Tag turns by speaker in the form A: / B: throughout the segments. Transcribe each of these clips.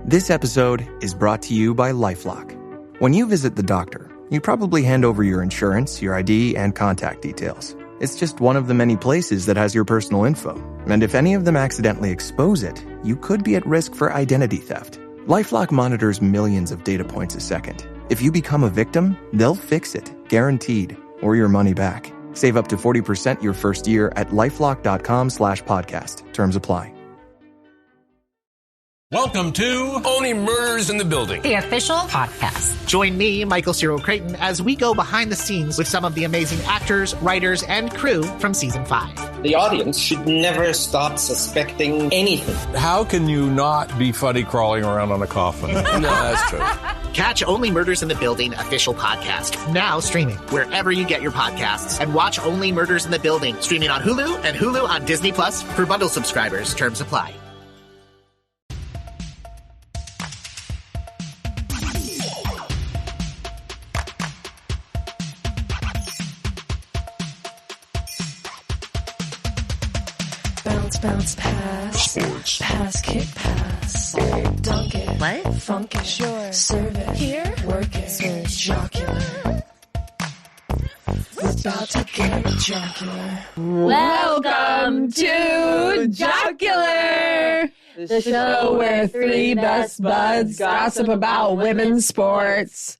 A: This episode is brought to you by LifeLock. When you visit the doctor, you probably hand over your insurance, your ID, and contact details. It's just one of the many places that has your personal info. And if any of them accidentally expose it, you could be at risk for identity theft. LifeLock monitors millions of data points a second. If you become a victim, they'll fix it, guaranteed, or your money back. Save up to 40% your first year at LifeLock.com/podcast. Terms apply.
B: Welcome to
C: Only Murders in the Building,
D: the official podcast.
E: Join me, Michael Cyril Creighton, as we go behind the scenes with some of the amazing actors, writers, and crew from Season 5.
F: The audience should never stop suspecting anything.
C: How can you not be funny crawling around on a coffin? No, that's true.
E: Catch Only Murders in the Building official podcast, now streaming wherever you get your podcasts. And watch Only Murders in the Building, streaming on Hulu and Hulu on Disney Plus for bundle subscribers. Terms apply.
G: Bounce, pass.
C: Sports.
G: Pass, kick, pass. Dunk it.
D: What?
G: Funk it. Sure. Serve it. Here. Work it. Switch. Jocular. We're about to get jocular.
H: Welcome to Jocular, the show where three best buds gossip about women's sports.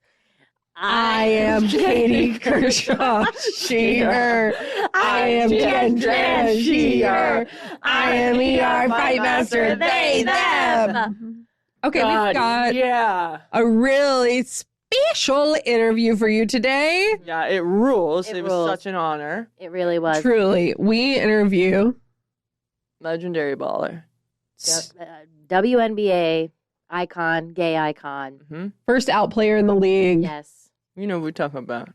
H: I am Katie Kershaw, she, her. I am Kendra, she, her. I am ER Fight Master, they, them. Okay, we've got a really special interview for you today.
I: Yeah, it rules. It was
H: rules.
I: such an honor.
H: It really was.
I: Truly.
H: We interview
I: Legendary baller.
H: WNBA icon, gay icon.
I: Mm-hmm.
H: First out player in the league. Yes.
I: You know what we're talking about.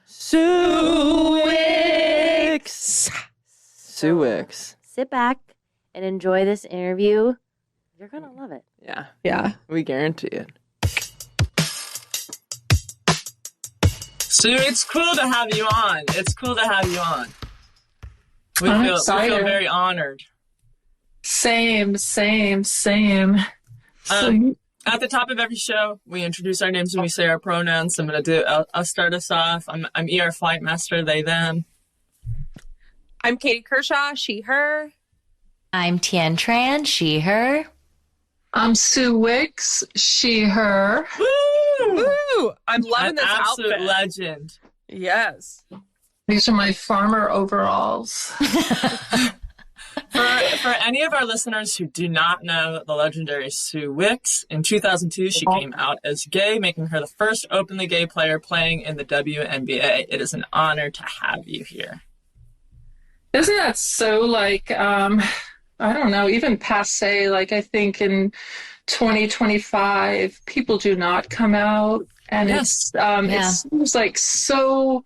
I: Sue Wicks. Sue Wicks.
H: Sit back and enjoy this interview. You're going to love it.
I: Yeah.
H: Yeah.
I: We guarantee it.
J: Sue, it's cool to have you on. We feel very honored.
G: Same.
J: At the top of every show, we introduce our names and we say our pronouns. I'll start us off. I'm ER Flight Master, they, them.
I: I'm Katie Kershaw, she, her.
D: I'm Tien Tran, she, her.
G: I'm Sue Wicks, she, her.
I: Woo! I'm loving this
J: absolute
I: outfit.
J: Legend.
I: Yes.
G: These are my farmer overalls.
J: For any of our listeners who do not know the legendary Sue Wicks, in 2002 she came out as gay, making her the first openly gay player playing in the WNBA. It is an honor to have you here.
G: Isn't that so, like, I don't know, even passe? Like, I think in 2025, people do not come out, and
J: Yes.
G: It seems like so,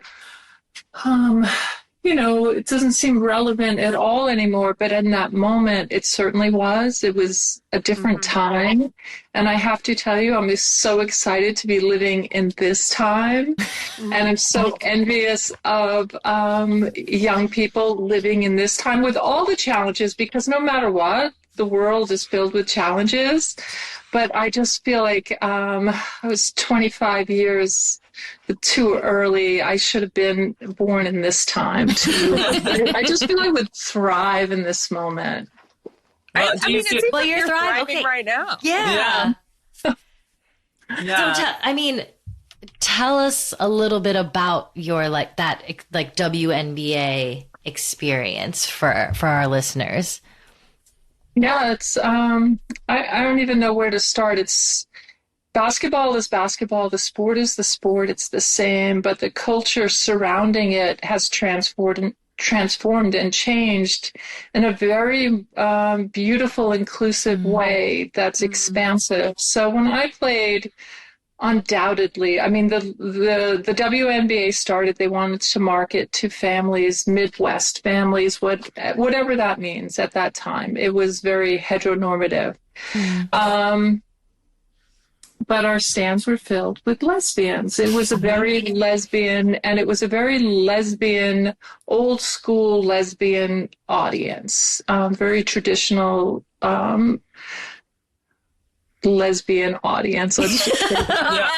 G: it doesn't seem relevant at all anymore, but in that moment, it certainly was. It was a different time, and I have to tell you, I'm just so excited to be living in this time, and I'm so envious of young people living in this time with all the challenges, because no matter what, the world is filled with challenges, but I just feel like I was 25 years too early. I should have been born in this time too. I just feel I would thrive in this moment.
I: Well, you're thriving
D: Okay.
I: right now.
D: Yeah.
J: Yeah.
D: So, tell us a little bit about your WNBA experience for our listeners.
G: Yeah, it's I don't even know where to start. It's basketball is basketball, the sport is the sport, it's the same, but the culture surrounding it has transformed and changed in a very beautiful, inclusive way that's expansive. So when I played, undoubtedly, the WNBA started, they wanted to market to families, Midwest families, whatever that means at that time. It was very heteronormative. But our stands were filled with lesbians. It was a very lesbian, and it was a very lesbian, old school lesbian audience, very traditional lesbian audience. Let's just say that.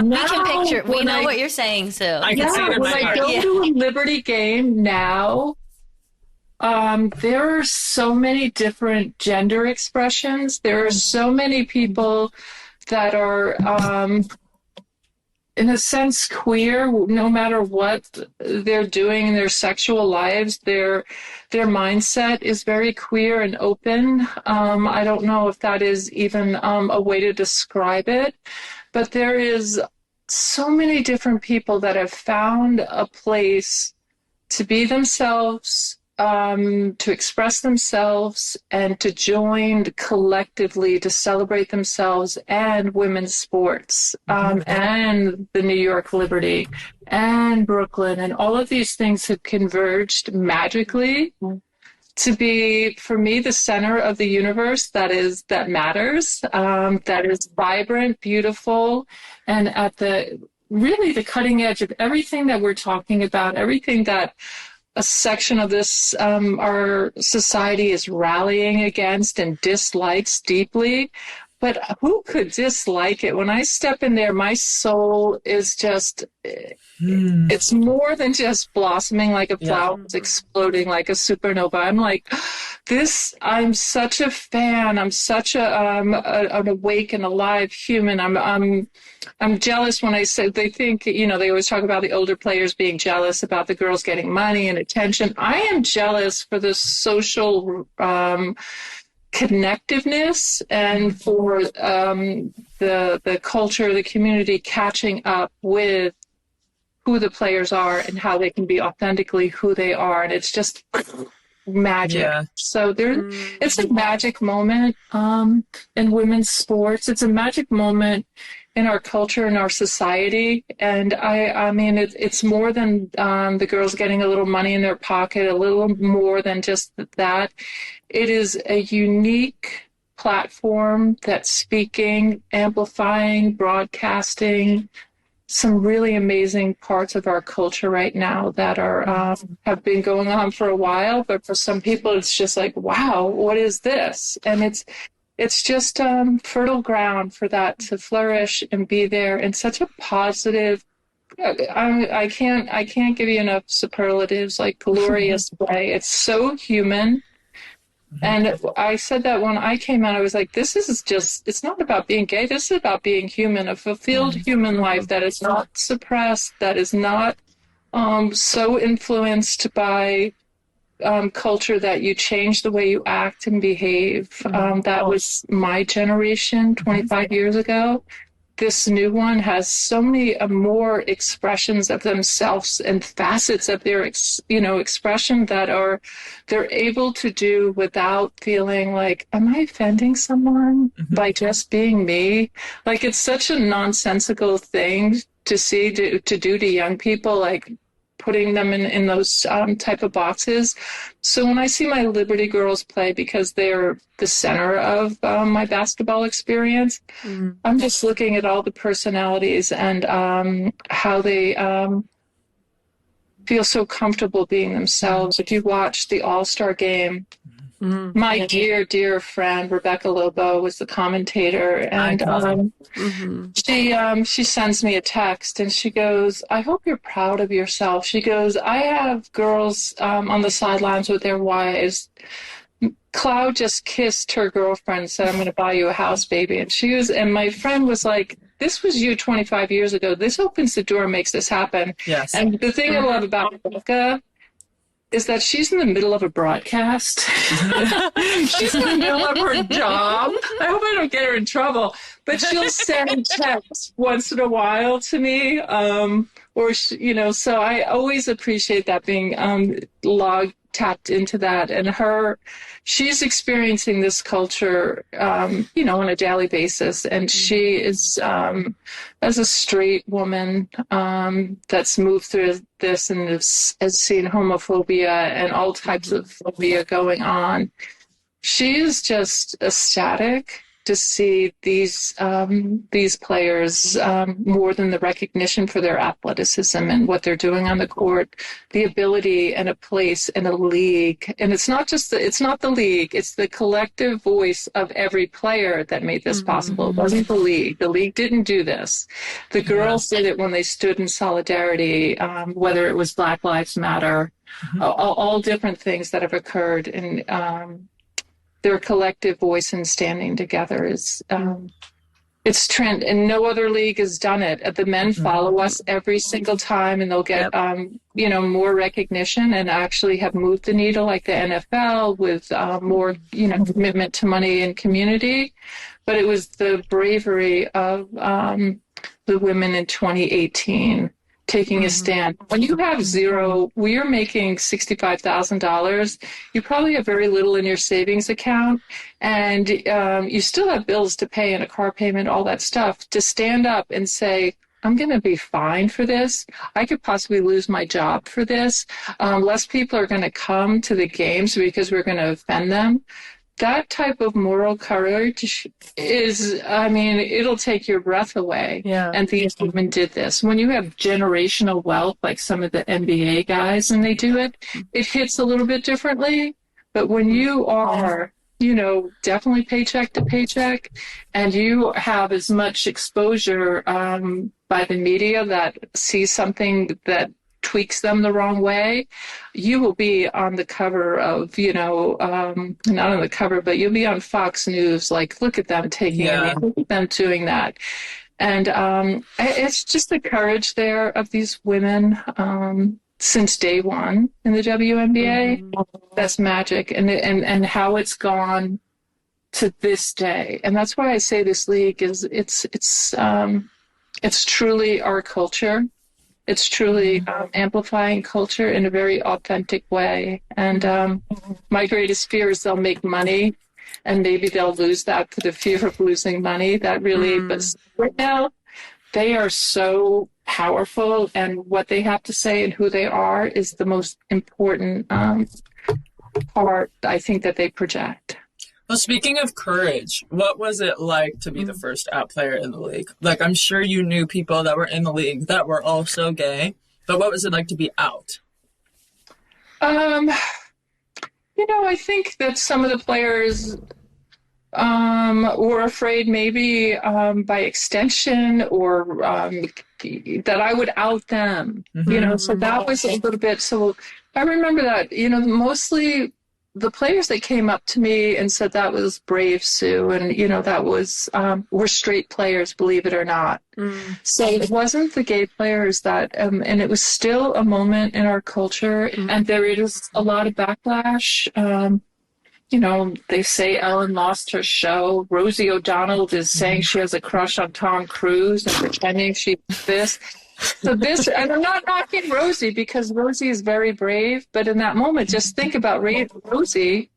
D: We can picture. We
G: when
D: know what you're saying, Sue.
J: I can see it in
G: when
J: my
G: I
J: heart.
G: go to a Liberty game now, there are so many different gender expressions. There are so many people that are, in a sense, queer, no matter what they're doing in their sexual lives. Their mindset is very queer and open. I don't know if that is even a way to describe it, but there is so many different people that have found a place to be themselves, to express themselves, and to join collectively to celebrate themselves and women's sports, and the New York Liberty and Brooklyn, and all of these things have converged magically to be, for me, the center of the universe that matters, that is vibrant, beautiful, and at the cutting edge of everything that we're talking about, everything that a section of this, our society is rallying against and dislikes deeply. But who could dislike it? When I step in there, my soul is just, it's more than just blossoming like a flower, it's exploding like a supernova. I'm like, I'm such a fan. I'm such an awake and alive human. I'm jealous when they think, they always talk about the older players being jealous about the girls getting money and attention. I am jealous for the social, connectiveness and for the culture, the community catching up with who the players are and how they can be authentically who they are. And it's just magic. Yeah. So it's a magic moment in women's sports. It's a magic moment in our culture and our society. And I mean, it's more than the girls getting a little money in their pocket, a little more than just that. It is a unique platform that's speaking, amplifying, broadcasting some really amazing parts of our culture right now that are have been going on for a while. But for some people, it's just like, wow, what is this? And it's just fertile ground for that to flourish and be there in such a positive, I can't give you enough superlatives, like glorious way. It's so human. And I said that when I came out, I was like, it's not about being gay. This is about being human, a fulfilled human life that is not suppressed, that is not so influenced by culture that you change the way you act and behave. That was my generation 25 years ago. This new one has so many more expressions of themselves and facets of their, expression that they're able to do without feeling like, am I offending someone by just being me? Like, it's such a nonsensical thing to do to young people, like putting them in those type of boxes. So when I see my Liberty girls play, because they're the center of my basketball experience, I'm just looking at all the personalities and how they feel so comfortable being themselves. If you watch the All-Star game, my dear, dear friend Rebecca Lobo was the commentator, and she sends me a text, and she goes, I hope you're proud of yourself. She goes, I have girls on the sidelines with their wives. Cloud just kissed her girlfriend, said, I'm going to buy you a house, baby. And my friend was like, this was you 25 years ago. This opens the door, makes this happen. Yes. And the thing I love about Rebecca is that she's in the middle of a broadcast. She's in the middle of her job. I hope I don't get her in trouble. But she'll send texts once in a while to me. So I always appreciate that, being tapped into that. And she's experiencing this culture, on a daily basis. And she is, as a straight woman that's moved through this and has seen homophobia and all types of phobia going on, she is just ecstatic to see these players more than the recognition for their athleticism and what they're doing on the court, the ability and a place in a league. And it's not the league, it's the collective voice of every player that made this possible. It wasn't the league. The league didn't do this. The girls did it when they stood in solidarity, whether it was Black Lives Matter, all different things that have occurred. And their collective voice and standing together is it's trend, and no other league has done it. The men follow us every single time, and they'll get more recognition and actually have moved the needle, like the NFL, with more commitment to money and community. But it was the bravery of the women in 2018 taking a stand. When you have zero, we are making $65,000. You probably have very little in your savings account, and you still have bills to pay and a car payment, all that stuff. To stand up and say, I'm going to be fine for this. I could possibly lose my job for this. Less people are going to come to the games because we're going to offend them. That type of moral courage is, it'll take your breath away. Yeah. And these women did this. When you have generational wealth, like some of the NBA guys, and they do it, it hits a little bit differently. But when you are, definitely paycheck to paycheck, and you have as much exposure by the media that sees something that tweaks them the wrong way, you will be on the cover of, not on the cover, but you'll be on Fox News, like, look at them taking it, look at them doing that. And it's just the courage there of these women since day one in the WNBA. That's magic, and how it's gone to this day. And that's why I say this league is, it's truly our culture. It's truly amplifying culture in a very authentic way. And my greatest fear is they'll make money, and maybe they'll lose that for the fear of losing money. That really, but right now, they are so powerful, and what they have to say and who they are is the most important part, I think, that they project.
J: Well, speaking of courage, what was it like to be the first out player in the league? Like, I'm sure you knew people that were in the league that were also gay, but what was it like to be out?
G: I think that some of the players were afraid, maybe by extension, or that I would out them, so that was a little bit. So I remember that, mostly the players that came up to me and said that was brave, Sue, and that was we're straight players, believe it or not. So it wasn't the gay players that, and it was still a moment in our culture, and there is a lot of backlash. They say Ellen lost her show. Rosie O'Donnell is saying she has a crush on Tom Cruise and pretending she's this. So this, and I'm not knocking Rosie, because Rosie is very brave, but in that moment, just think about Rosie.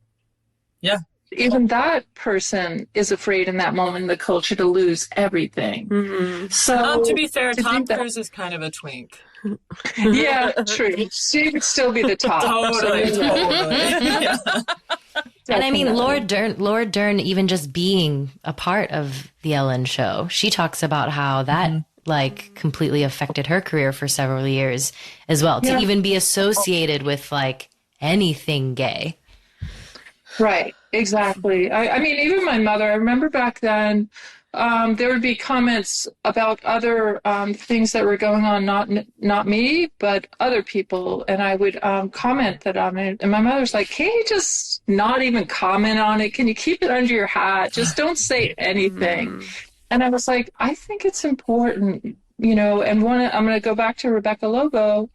J: Yeah.
G: Even that person is afraid in that moment in the culture to lose everything. So
J: to be fair, Tom Cruise is kind of a twink.
G: Yeah, true. She would still be the top.
J: Totally. Yeah.
D: And I mean, Laura Dern, even just being a part of the Ellen show, she talks about how that completely affected her career for several years as well, to even be associated with anything gay.
G: Right, exactly. I mean, even my mother, I remember back then, there would be comments about other things that were going on, not me, but other people, and I would comment that on it. And my mother's like, "Can't you just not even comment on it? Can you keep it under your hat? Just don't say anything." And I was like, I think it's important, and I'm going to go back to Rebecca Lobo.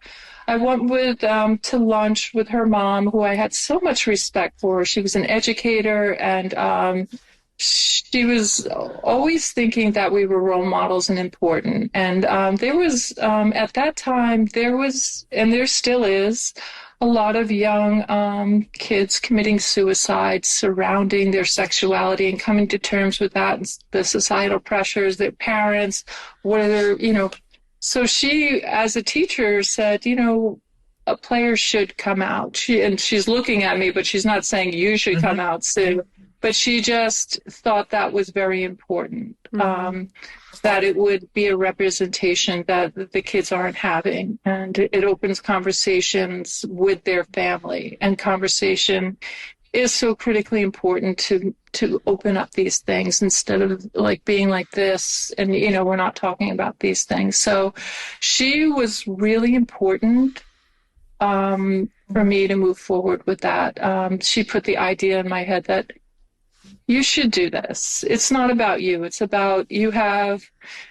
G: I went to lunch with her mom, who I had so much respect for. She was an educator, and she was always thinking that we were role models and important. And there was, at that time, and there still is, a lot of young kids committing suicide surrounding their sexuality and coming to terms with that, and the societal pressures, their parents, whether, So she, as a teacher, said, a player should come out. She's looking at me, but she's not saying you should come out, Sue. but she just thought that was very important, that it would be a representation that the kids aren't having. And it opens conversations with their family. And conversation is so critically important to open up these things instead of like being like this. And, you know, we're not talking about these things. So she was really important for me to move forward with that. She put the idea in my head that you should do this. It's not about you. It's about you have,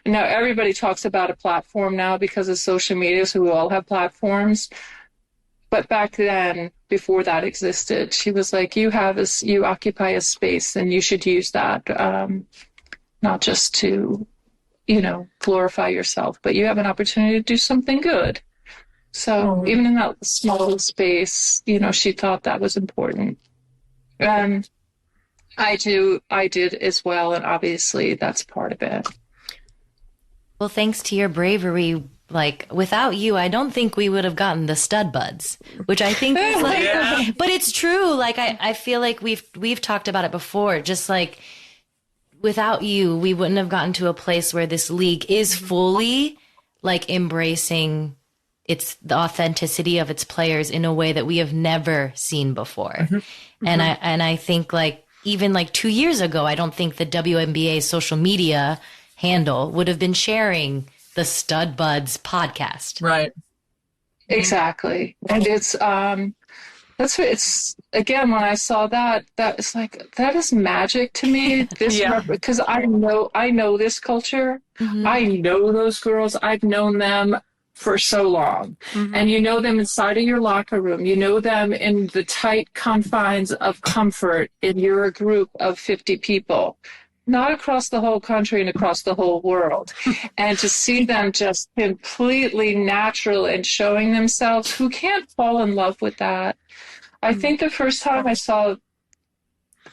G: now everybody talks about a platform now because of social media, so we all have platforms. But back then, before that existed, she was like, you occupy a space and you should use that, not just to, you know, glorify yourself, but you have an opportunity to do something good. So even in that small space, you know, she thought that was important. And I did as well. And obviously that's part of it.
D: Well, thanks to your bravery, like without you, I don't think we would have gotten the stud buds, which I think is like, but it's true. Like, I feel like we've talked about it before, just like without you, we wouldn't have gotten to a place where this league is fully like embracing the authenticity of its players in a way that we have never seen before. And I think like, even like 2 years ago, I don't think the WNBA social media handle would have been sharing the Stud Buds podcast.
J: Right.
G: Exactly. And it's, that's what it's, again, when I saw that it's like, that is magic to me. This, because I know this culture. I know those girls. I've known them for so long. And you know them inside of your locker room. You know them in the tight confines of comfort in your group of 50 people, not across the whole country and across the whole world. And to see them just completely natural and showing themselves, who can't fall in love with that? I think the first time I saw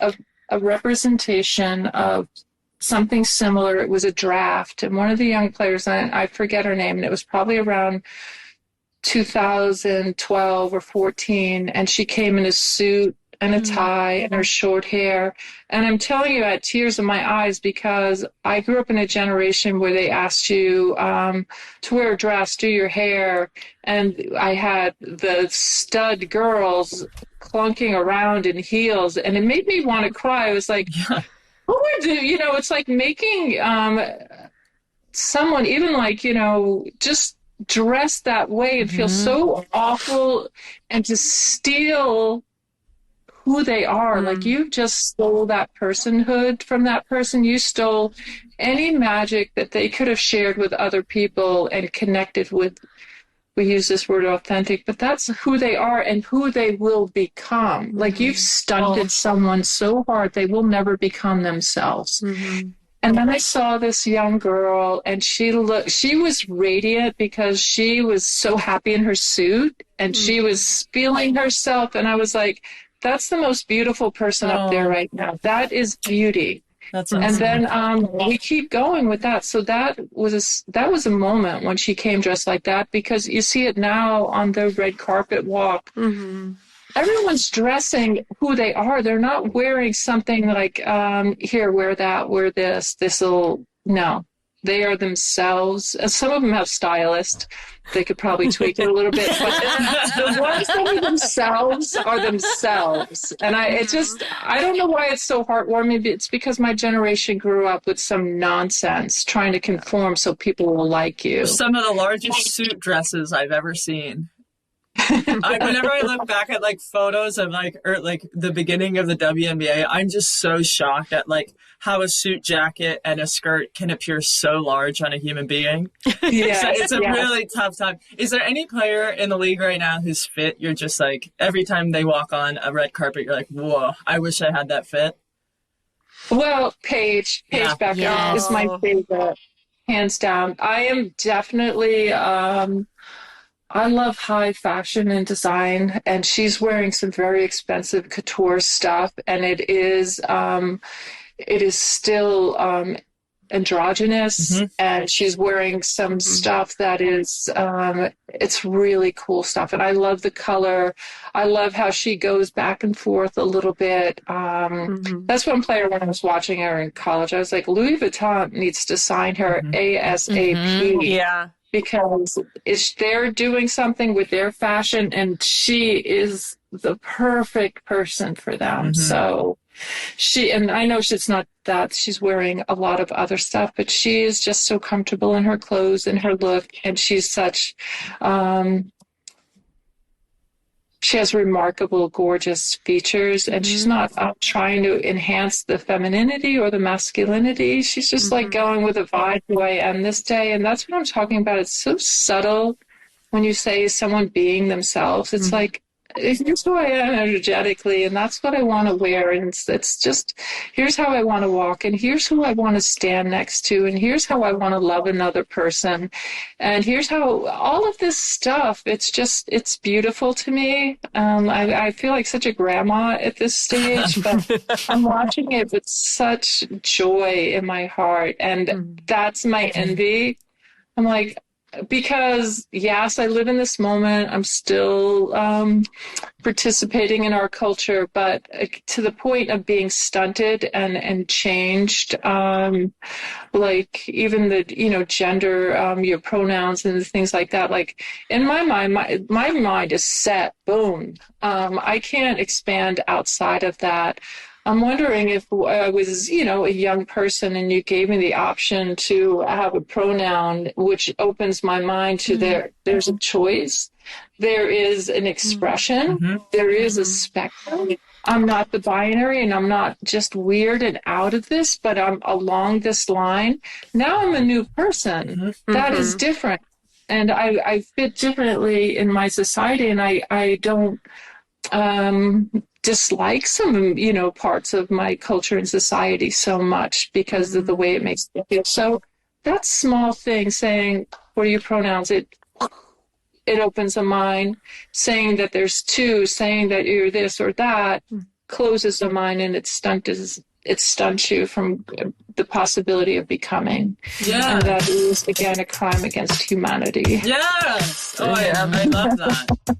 G: a representation of something similar, it was a draft, and one of the young players, I forget her name, and it was probably around 2012 or 14, and she came in a suit and a tie and her short hair. And I'm telling you, I had tears in my eyes because I grew up in a generation where they asked you to wear a dress, do your hair, and I had the stud girls clunking around in heels, and it made me want to cry. I was like, what would do? You know, it's like making someone even like, you know, just dress that way and feel so awful, and to steal who they are. Like, you just stole that personhood from that person. You stole any magic that they could have shared with other people and connected with. We use this word authentic, but that's who they are and who they will become. Like, you've stunted someone so hard, they will never become themselves. And then I saw this young girl, and she was radiant because she was so happy in her suit, and she was feeling herself. And I was like, that's the most beautiful person up there right now. That is beauty.
J: That's awesome.
G: And then we keep going with that. So that was a moment when she came dressed like that, because you see it now on the red carpet walk. Everyone's dressing who they are. They're not wearing something like, here, wear that, wear this, no. They are themselves. Some of them have stylists. They could probably tweak it a little bit. But the ones that are themselves are themselves. And I don't know why it's so heartwarming. It's because my generation grew up with some nonsense trying to conform so people will like you.
J: Some of the largest suit dresses I've ever seen. Whenever I look back at like photos of like the beginning of the WNBA, I'm just so shocked at like how a suit jacket and a skirt can appear so large on a human being. It's a really tough time. Is there any player in the league right now whose fit you're just like, every time they walk on a red carpet, you're like, whoa, I wish I had that fit?
G: Well, Paige Becker is my favorite, hands down. I am definitely I love high fashion and design, and she's wearing some very expensive couture stuff, and it is still androgynous, and she's wearing some stuff that is, it's really cool stuff. And I love the color. I love how she goes back and forth a little bit. That's one player when I was watching her in college, I was like, Louis Vuitton needs to sign her ASAP.
J: Yeah.
G: Because they're doing something with their fashion, and she is the perfect person for them. So and I know she's not that, she's wearing a lot of other stuff, but she is just so comfortable in her clothes and her look, and she's such, she has remarkable, gorgeous features, and she's not trying to enhance the femininity or the masculinity. She's just like going with a vibe who I am this day, and that's what I'm talking about. It's so subtle when you say someone being themselves. It's like, here's who I am energetically, and that's what I want to wear, and it's just, here's how I want to walk, and here's who I want to stand next to, and here's how I want to love another person, and here's how all of this stuff, it's beautiful to me. I feel like such a grandma at this stage, but I'm watching it with such joy in my heart, and that's my envy. I'm like, because yes, I live in this moment. I'm still participating in our culture, but to the point of being stunted and changed, like even the gender, your pronouns and things like that. Like in my mind, my mind is set. Boom. I can't expand outside of that. I'm wondering if I was, a young person and you gave me the option to have a pronoun, which opens my mind to there's a choice. There is an expression. There is a spectrum. I'm not the binary, and I'm not just weird and out of this, but I'm along this line. Now I'm a new person. That is different. And I fit differently in my society, and I don't dislike some, parts of my culture and society so much because of the way it makes me feel. So that small thing, saying, what are your pronouns? It opens a mind. Saying that there's two, saying that you're this or that, closes the mind, and it stunts you from the possibility of becoming. Yeah. And that is, again, a crime against humanity.
J: Yes. Oh, I love that.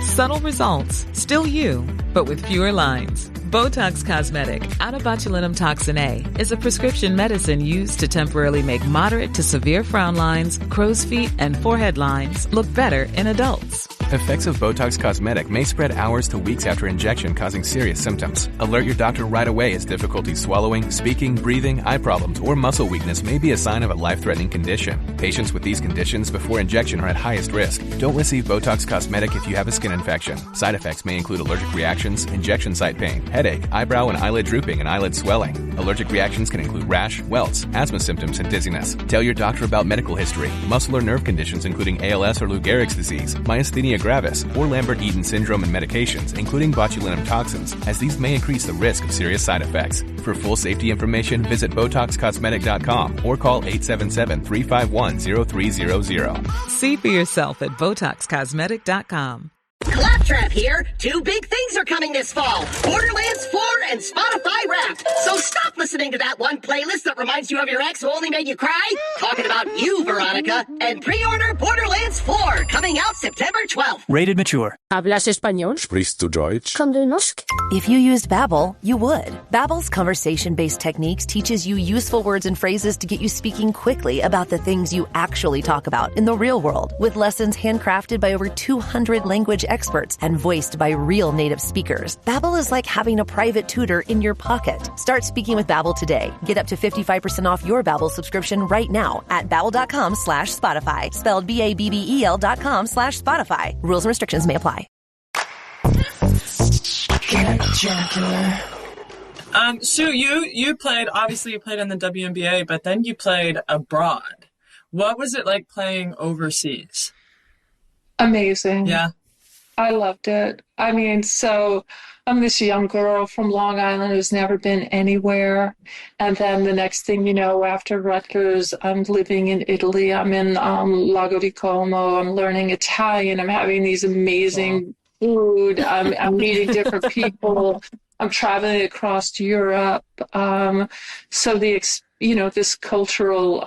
B: Subtle results, still you, but with fewer lines. Botox Cosmetic, out of botulinum toxin A, is a prescription medicine used to temporarily make moderate to severe frown lines, crow's feet, and forehead lines look better in adults.
K: Effects of Botox Cosmetic may spread hours to weeks after injection, causing serious symptoms. Alert your doctor right away as difficulty swallowing, speaking, breathing, eye problems, or muscle weakness may be a sign of a life-threatening condition. Patients with these conditions before injection are at highest risk. Don't receive Botox Cosmetic if you have a skin infection. Side effects may include allergic reactions, injection site pain, headache, eyebrow and eyelid drooping, and eyelid swelling. Allergic reactions can include rash, welts, asthma symptoms, and dizziness. Tell your doctor about medical history, muscle or nerve conditions including ALS or Lou Gehrig's disease, myasthenia gravis, or Lambert-Eaton syndrome, and medications, including botulinum toxins, as these may increase the risk of serious side effects. For full safety information, visit BotoxCosmetic.com or call 877-351-0300.
B: See for yourself at BotoxCosmetic.com.
L: Claptrap here. Two big things are coming this fall. Borderlands 4 and Spotify Wrapped. So stop listening to that one playlist that reminds you of your ex who only made you cry. Talking about you, Veronica. And pre-order Borderlands 4, coming out September 12th.
M: Rated mature.
N: ¿Hablas español?
O: Sprichst du Deutsch?
N: Kann du Norsk?
P: If you used Babbel, you would. Babbel's conversation-based techniques teaches you useful words and phrases to get you speaking quickly about the things you actually talk about in the real world, with lessons handcrafted by over 200 language experts and voiced by real native speakers. Babbel is like having a private tutor in your pocket. Start speaking with Babbel today. Get up to 55% off your Babbel subscription right now at babbel.com/Spotify. Spelled BABBEL.com/Spotify. Rules and restrictions may apply.
J: Sue, you played in the WNBA, but then you played abroad. What was it like playing overseas?
G: Amazing.
J: Yeah.
G: I loved it. I mean, so I'm this young girl from Long Island who's never been anywhere. And then the next thing you know, after Rutgers, I'm living in Italy. I'm in Lago di Como. I'm learning Italian. I'm having these amazing food. I'm meeting different people. I'm traveling across Europe. So this cultural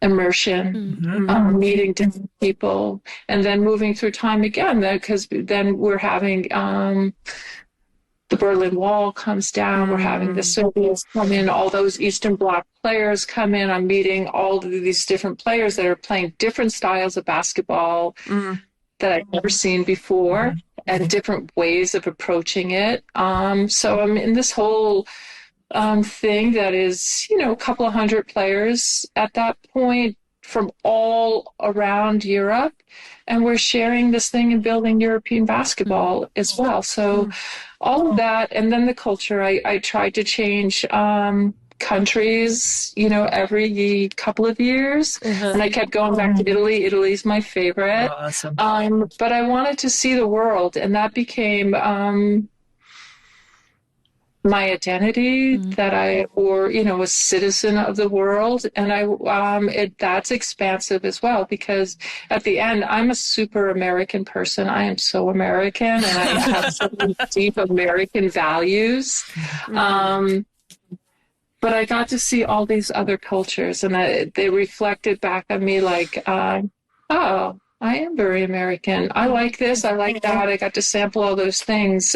G: immersion, meeting different people, and then moving through time again, because then we're having the Berlin Wall comes down, we're having the Soviets come in, all those Eastern Bloc players come in. I'm meeting all of these different players that are playing different styles of basketball that I've never seen before, and different ways of approaching it. So I'm in this whole thing that is, a couple of hundred players at that point from all around Europe. And we're sharing this thing and building European basketball as well. So all of that, and then the culture, I tried to change countries, every couple of years. And I kept going back to Italy. Italy's my favorite.
J: Oh, awesome.
G: But I wanted to see the world, and that became my identity, that a citizen of the world. And that's expansive as well, because at the end, I'm a super American person. I am so American, and I have so many deep American values. But I got to see all these other cultures, and they reflected back on me like, I am very American. I like this, I like that. I got to sample all those things.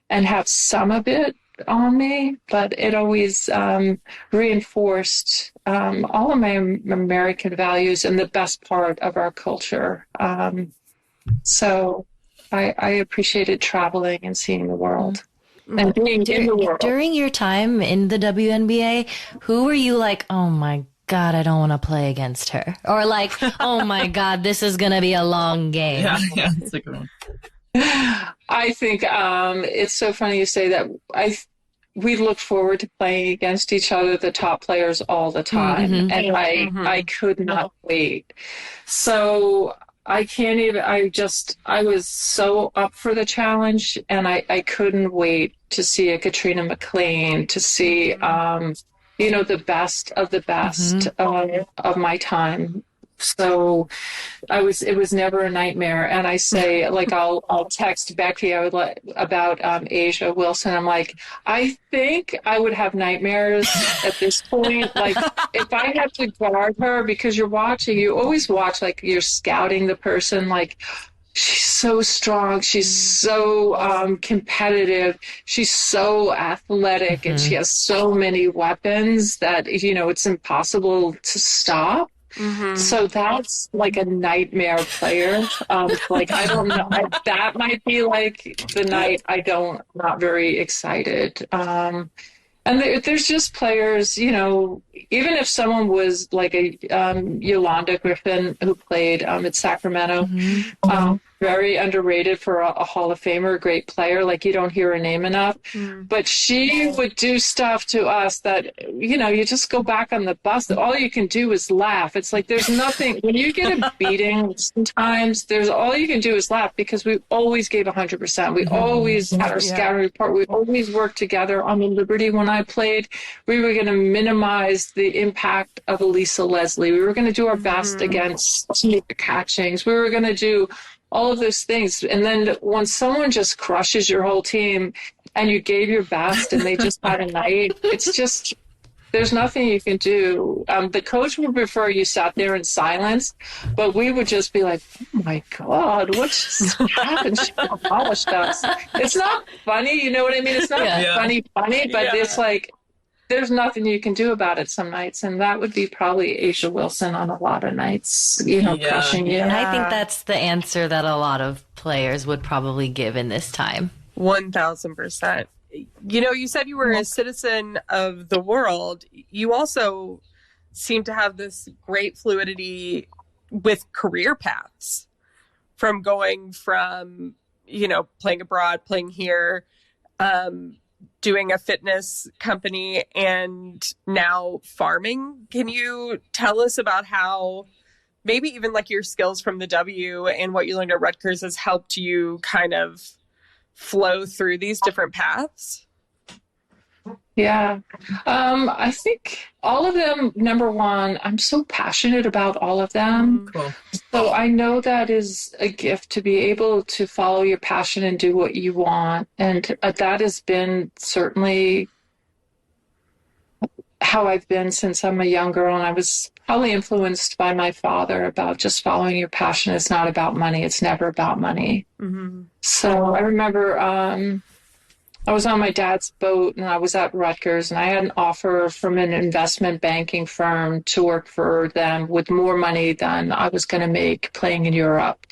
G: And have some of it on me, but it always reinforced all of my American values and the best part of our culture. So I appreciated traveling and seeing the world. And being in the world.
D: During your time in the WNBA, who were you like, oh my God, I don't want to play against her? Or like, oh my God, this is going to be a long game.
J: Yeah, that's a good one.
G: I think it's so funny you say that. We look forward to playing against each other, the top players, all the time. And I could not wait. So I can't even, I was so up for the challenge, and I couldn't wait to see a Katrina McLean, to see, the best of the best of my time. So it was never a nightmare. And I say, like, I'll text Becky about Asia Wilson. I'm like, I think I would have nightmares at this point. Like, if I had to guard her, because you always watch, like, you're scouting the person, like, she's so strong. She's so competitive. She's so athletic, and she has so many weapons that, it's impossible to stop. So that's like a nightmare player. Like, I don't know. That might be like the night not very excited. And there's just players, even if someone was like a Yolanda Griffin, who played at Sacramento, very underrated for a Hall of Famer, a great player. Like, you don't hear her name enough. But she would do stuff to us that, you just go back on the bus. All you can do is laugh. It's like there's nothing. When you get a beating, sometimes all you can do is laugh, because we always gave 100%. We always had our scouting report. We always worked together. On the Liberty, when I played, we were going to minimize the impact of Elisa Leslie. We were going to do our best against Tamika Catchings. We were going to do all of those things. And then when someone just crushes your whole team, and you gave your best, and they just had a night, it's just, there's nothing you can do. The coach would prefer you sat there in silence, but we would just be like, oh my God, what just happened? She demolished us. It's not funny, you know what I mean? It's not funny, but it's like, there's nothing you can do about it some nights. And that would be probably Asia Wilson on a lot of nights, crushing you.
D: And I think that's the answer that a lot of players would probably give in this time.
H: 1,000%. You said you were a citizen of the world. You also seem to have this great fluidity with career paths, from going from, playing abroad, playing here, doing a fitness company, and now farming. Can you tell us about how maybe even like your skills from the W and what you learned at Rutgers has helped you kind of flow through these different paths?
G: Yeah. I think all of them, number one, I'm so passionate about all of them.
J: Cool.
G: So I know that is a gift to be able to follow your passion and do what you want. And that has been certainly how I've been since I'm a young girl. And I was probably influenced by my father about just following your passion. It's not about money. It's never about money. Mm-hmm. So I remember I was on my dad's boat and I was at Rutgers and I had an offer from an investment banking firm to work for them with more money than I was going to make playing in Europe.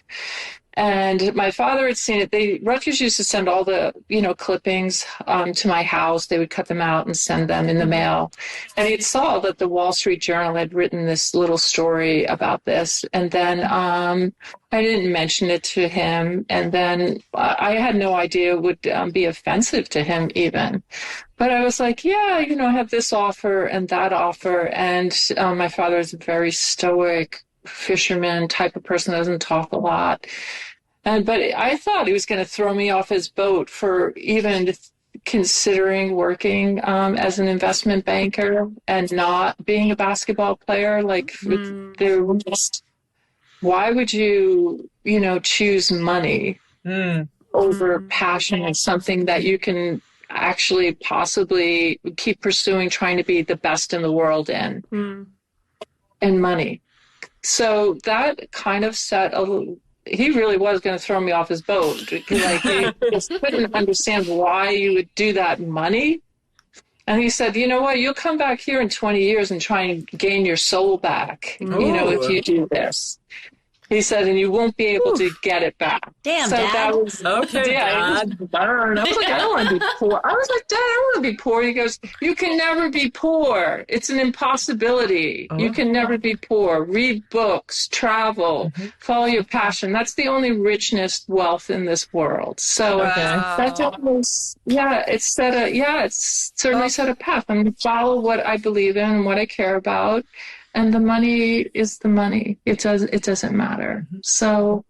G: And my father had seen it. Rutgers used to send all the, clippings to my house. They would cut them out and send them in the mail. And he saw that the Wall Street Journal had written this little story about this. And then I didn't mention it to him. And then I had no idea it would be offensive to him even. But I was like, yeah, I have this offer and that offer. And my father is a very stoic fisherman type of person, doesn't talk a lot. But I thought he was going to throw me off his boat for even considering working as an investment banker and not being a basketball player. Like, why would you, choose money over passion and something that you can actually possibly keep pursuing, trying to be the best in the world in, and money. So that kind of he really was going to throw me off his boat. Like, he just couldn't understand why you would do that money. And he said, you know what, you'll come back here in 20 years and try and gain your soul back, if you do this. He said, and you won't be able to get it back.
D: Damn,
G: so
D: Dad.
G: That was,
J: okay,
G: Dad. It was burn. I was like, I don't want to be poor. I was like, Dad, I don't want to be poor. He goes, you can never be poor. It's an impossibility. You can never be poor. Read books, travel, follow your passion. That's the only richness, wealth in this world. So that's almost, it's certainly set a path. I'm going to follow what I believe in and what I care about. And the money is the money. It doesn't matter. So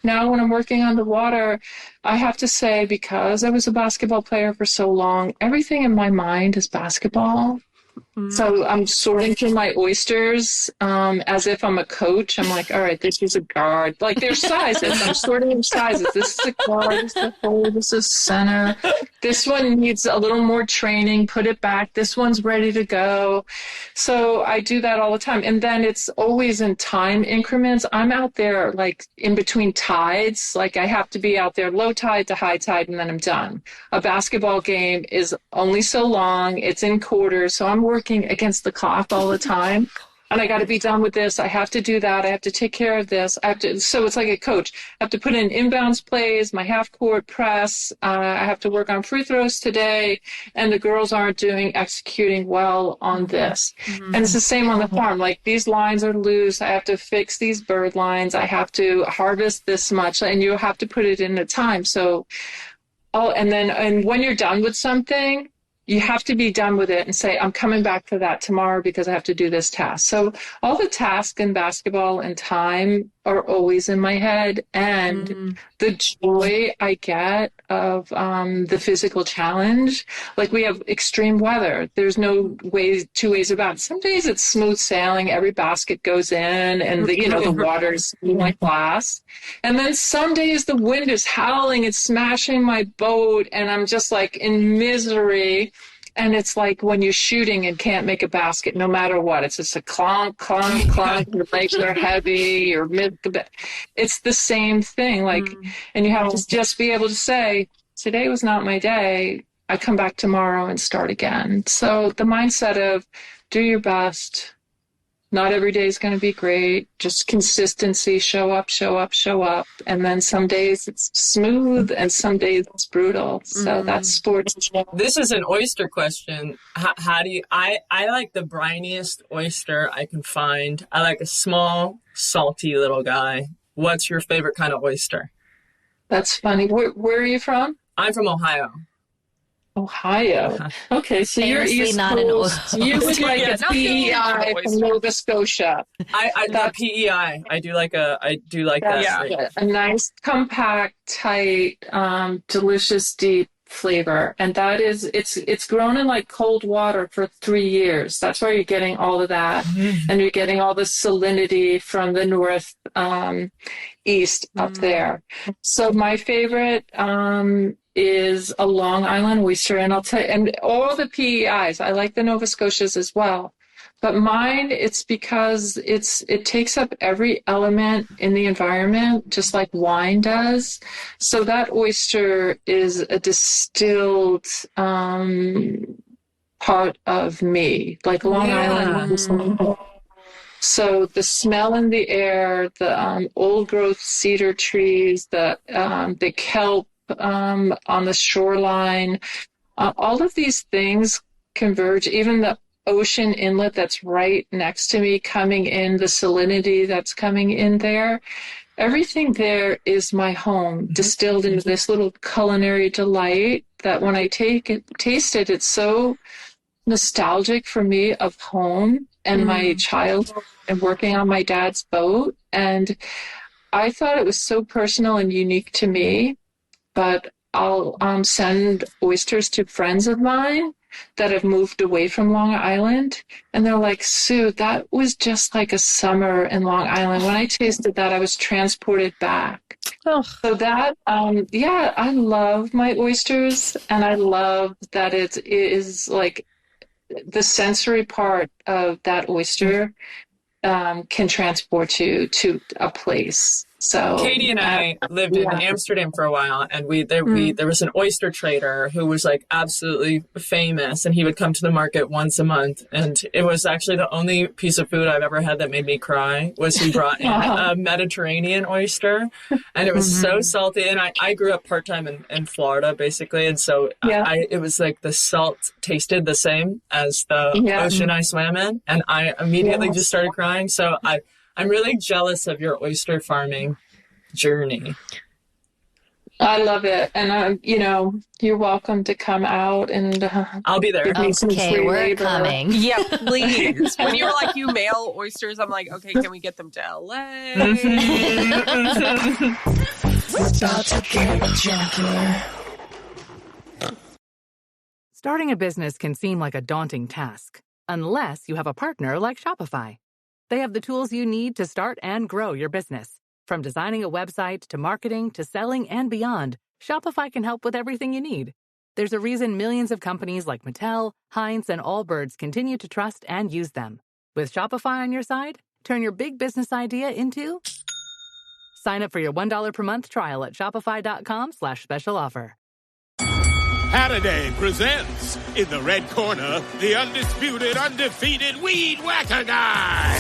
G: now when I'm working on the water, I have to say, because I was a basketball player for so long, everything in my mind is basketball. So I'm sorting through my oysters as if I'm a coach. I'm like, all right, this is a guard. Like, there's sizes. I'm sorting in sizes. This is a guard. This is a forward. This is center. This one needs a little more training. Put it back. This one's ready to go. So I do that all the time. And then it's always in time increments. I'm out there, like, in between tides. Like, I have to be out there low tide to high tide, and then I'm done. A basketball game is only so long. It's in quarters. So I'm working against the clock all the time, and I got to be done with this. I have to do that. I have to take care of this. So it's like a coach. I have to put in inbounds plays, my half court press. I have to work on free throws today, and the girls aren't executing well on this. And it's the same on the farm. Like, these lines are loose. I have to fix these bird lines. I have to harvest this much, and you have to put it in a time. So, and when you're done with something, you have to be done with it and say, I'm coming back for that tomorrow because I have to do this task. So all the tasks in basketball and time are always in my head. And the joy I get of the physical challenge, like, we have extreme weather. There's no two ways about it. Some days it's smooth sailing. Every basket goes in and the water's like glass. And then some days the wind is howling and smashing my boat, and I'm just like in misery. And it's like when you're shooting and can't make a basket, no matter what. It's just a clonk, clonk, clonk. Your legs are heavy. It's the same thing. Like, and you have to just be able to say, today was not my day. I come back tomorrow and start again. So the mindset of do your best. Not every day is going to be great. Just consistency, show up. And then some days it's smooth and some days it's brutal. So that's sports.
J: This is an oyster question. How do you, I like the briniest oyster I can find. I like a small, salty little guy. What's your favorite kind of oyster?
G: That's funny. Where are you from?
J: I'm from Ohio.
G: Ohio. Okay, so you're East
D: not
G: Coast. You would like a PEI from Nova Scotia.
J: I do a PEI. I do like that.
G: A nice, compact, tight, delicious, deep flavor, and that is it's grown in like cold water for 3 years. That's why you're getting all of that, and you're getting all the salinity from the north east up there. So my favorite is a Long Island oyster, and I'll tell you, and all the PEIs. I like the Nova Scotias as well. But mine, it's because it takes up every element in the environment, just like wine does. So that oyster is a distilled part of me, like Long Island. So the smell in the air, the old growth cedar trees, the kelp on the shoreline, all of these things converge. Even the ocean inlet that's right next to me, coming in, the salinity that's coming in there, everything there is my home, distilled into this little culinary delight that when I taste it, it's so nostalgic for me of home and my childhood and working on my dad's boat. And I thought it was so personal and unique to me, but I'll send oysters to friends of mine that have moved away from Long Island, and they're like, Sue, that was just like a summer in Long Island. When I tasted that, I was transported back. So that, I love my oysters, and I love that it is like the sensory part of that oyster can transport you to a place. So
J: Katie and I lived in Amsterdam for a while, and there was an oyster trader who was like absolutely famous, and he would come to the market once a month, and it was actually the only piece of food I've ever had that made me cry. Was he brought in a Mediterranean oyster, and it was so salty. And I grew up part-time in Florida, basically, and so it was like the salt tasted the same as the ocean I swam in, and I immediately just started crying. So I'm really jealous of your oyster farming journey.
G: I love it. And, you're welcome to come out and
J: I'll be there.
D: Okay, we're coming.
H: Yeah, please. When you were like, you mail oysters, I'm like, okay, can we get them to LA?
M: Starting a business can seem like a daunting task, unless you have a partner like Shopify. They have the tools you need to start and grow your business. From designing a website to marketing to selling and beyond, Shopify can help with everything you need. There's a reason millions of companies like Mattel, Heinz, and Allbirds continue to trust and use them. With Shopify on your side, turn your big business idea into... Sign up for your $1 per month trial at shopify.com/special offer.
N: Halliday presents, in the red corner, the undisputed, undefeated Weed Whacker Guy.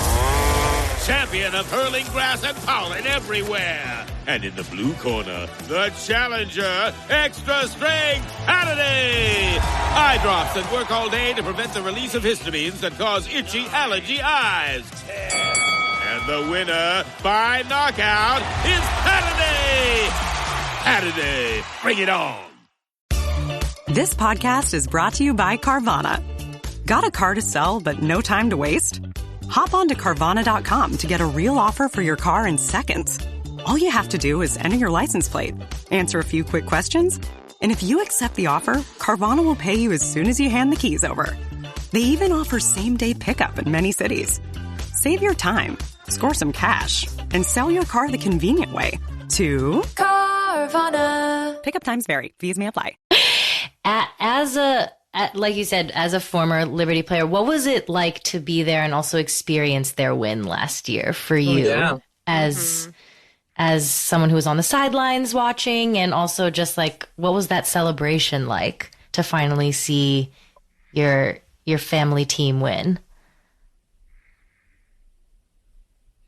N: Champion of hurling grass and pollen everywhere. And in the blue corner, the challenger, extra strength Halliday. Eye drops that work all day to prevent the release of histamines that cause itchy allergy eyes. And the winner by knockout is Halliday. Halliday, bring it on.
O: This podcast is brought to you by Carvana. Got a car to sell but no time to waste? Hop on to Carvana.com to get a real offer for your car in seconds. All you have to do is enter your license plate, answer a few quick questions, and if you accept the offer, Carvana will pay you as soon as you hand the keys over. They even offer same-day pickup in many cities. Save your time, score some cash, and sell your car the convenient way to Carvana. Pickup times vary. Fees may apply.
D: Like you said, as a former Liberty player, what was it like to be there and also experience their win last year for you as someone who was on the sidelines watching, and also just like, what was that celebration like to finally see your family team win?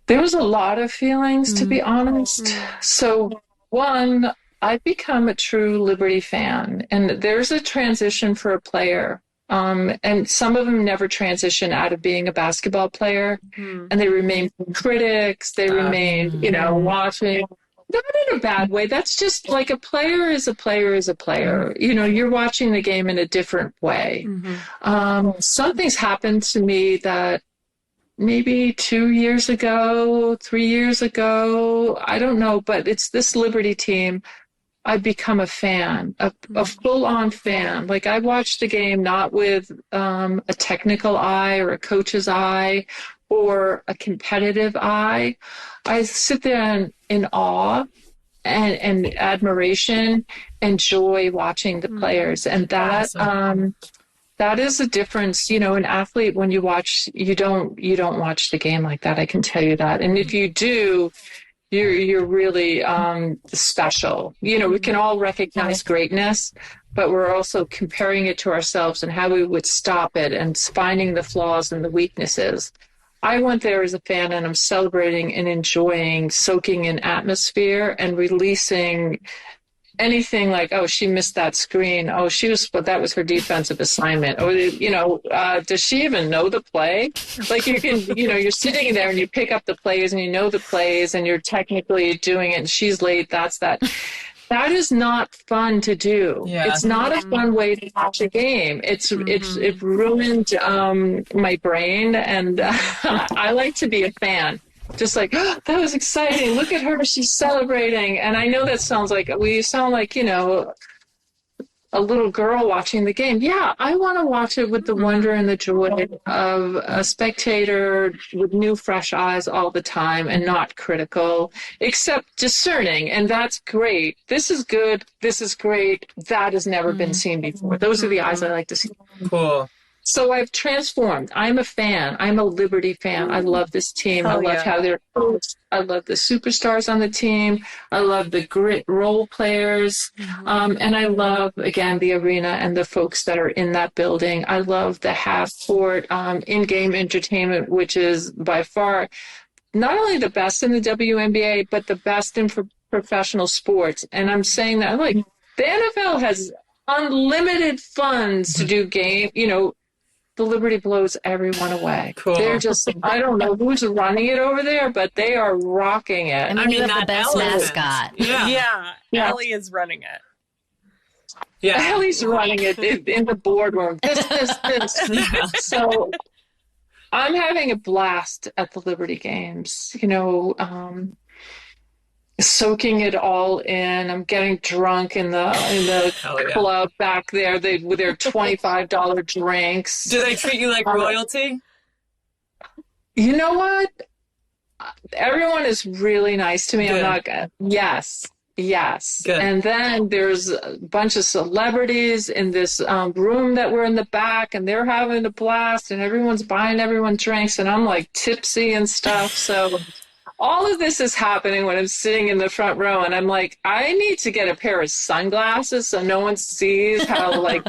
G: There was a lot of feelings, to be honest. So one, I've become a true Liberty fan, and there's a transition for a player. And some of them never transition out of being a basketball player, and they remain critics. They remain, watching. Not in a bad way. That's just like a player is a player is a player. You're watching the game in a different way. Something's happened to me that maybe 2 years ago, 3 years ago, I don't know, but it's this Liberty team. I've become a fan, a full-on fan. Like, I watch the game not with a technical eye or a coach's eye or a competitive eye. I sit there in awe and admiration and joy watching the players. And that that is a difference. You know, an athlete, when you watch, you don't watch the game like that. I can tell you that. And if you do, you're really special. You know, we can all recognize greatness, but we're also comparing it to ourselves and how we would stop it and finding the flaws and the weaknesses. I went there as a fan, and I'm celebrating and enjoying soaking in atmosphere and releasing anything like, oh, she missed that screen. Oh, that was her defensive assignment. Oh, you know, does she even know the play? Like, you can, you know, you're sitting there and you pick up the plays and you know the plays and you're technically doing it and she's late. That's that. That is not fun to do. Yeah. It's not a fun way to watch a game. It ruined my brain, and I like to be a fan. Just like, oh, that was exciting. Look at her. She's celebrating. And I know that we sound like, you know, a little girl watching the game. Yeah, I want to watch it with the wonder and the joy of a spectator with new, fresh eyes all the time and not critical, except discerning. And that's great. This is good. This is great. That has never been seen before. Those are the eyes I like to see.
J: Cool.
G: So I've transformed. I'm a fan. I'm a Liberty fan. I love this team. I love how they're coached. I love the superstars on the team. I love the grit role players. And I love, again, the arena and the folks that are in that building. I love the half-court in-game entertainment, which is by far not only the best in the WNBA, but the best in professional sports. And I'm saying that, like, the NFL has unlimited funds to do game, you know, the Liberty blows everyone away. Cool. They're just, I don't know who's running it over there, but they are rocking it.
D: I mean, you have the best mascot.
H: Yeah. Ellie is running it.
G: Yeah. Ellie's running it in the boardroom. This. So I'm having a blast at the Liberty games, you know, soaking it all in. I'm getting drunk in the club back there with their $25 drinks.
J: Do they treat you like royalty?
G: You know what? Everyone is really nice to me.
J: Good.
G: I'm not. Yes. Good. And then there's a bunch of celebrities in this room that we're in the back, and they're having a blast, and everyone's buying everyone drinks, and I'm like tipsy and stuff. So all of this is happening when I'm sitting in the front row, and I'm like, I need to get a pair of sunglasses so no one sees how, like,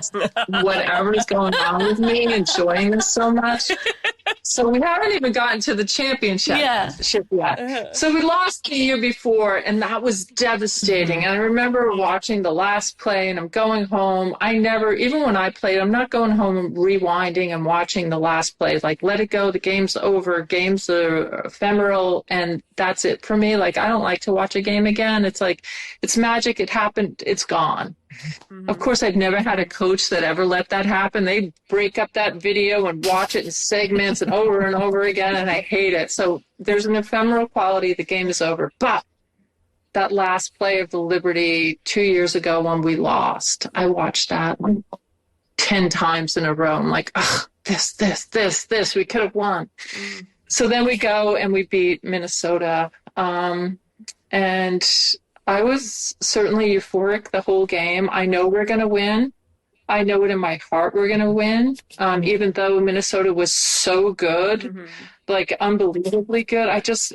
G: whatever's going on with me, enjoying this so much. So we haven't even gotten to the championship yet. So we lost the year before, and that was devastating. And I remember watching the last play, and I'm going home. Even when I played, I'm not going home and rewinding and watching the last play. Like, let it go. The game's over. Games are ephemeral, and that's it for me. Like, I don't like to watch a game again. It's like, it's magic. It happened. It's gone. Of course, I've never had a coach that ever let that happen. They break up that video and watch it in segments and over again, and I hate it. So there's an ephemeral quality. The game is over. But that last play of the Liberty 2 years ago when we lost, I watched that 10 times in a row. I'm like, ugh, this. We could have won. So then we go and we beat Minnesota. And I was certainly euphoric the whole game. I know we're going to win. I know it in my heart we're going to win. Even though Minnesota was so good, like unbelievably good,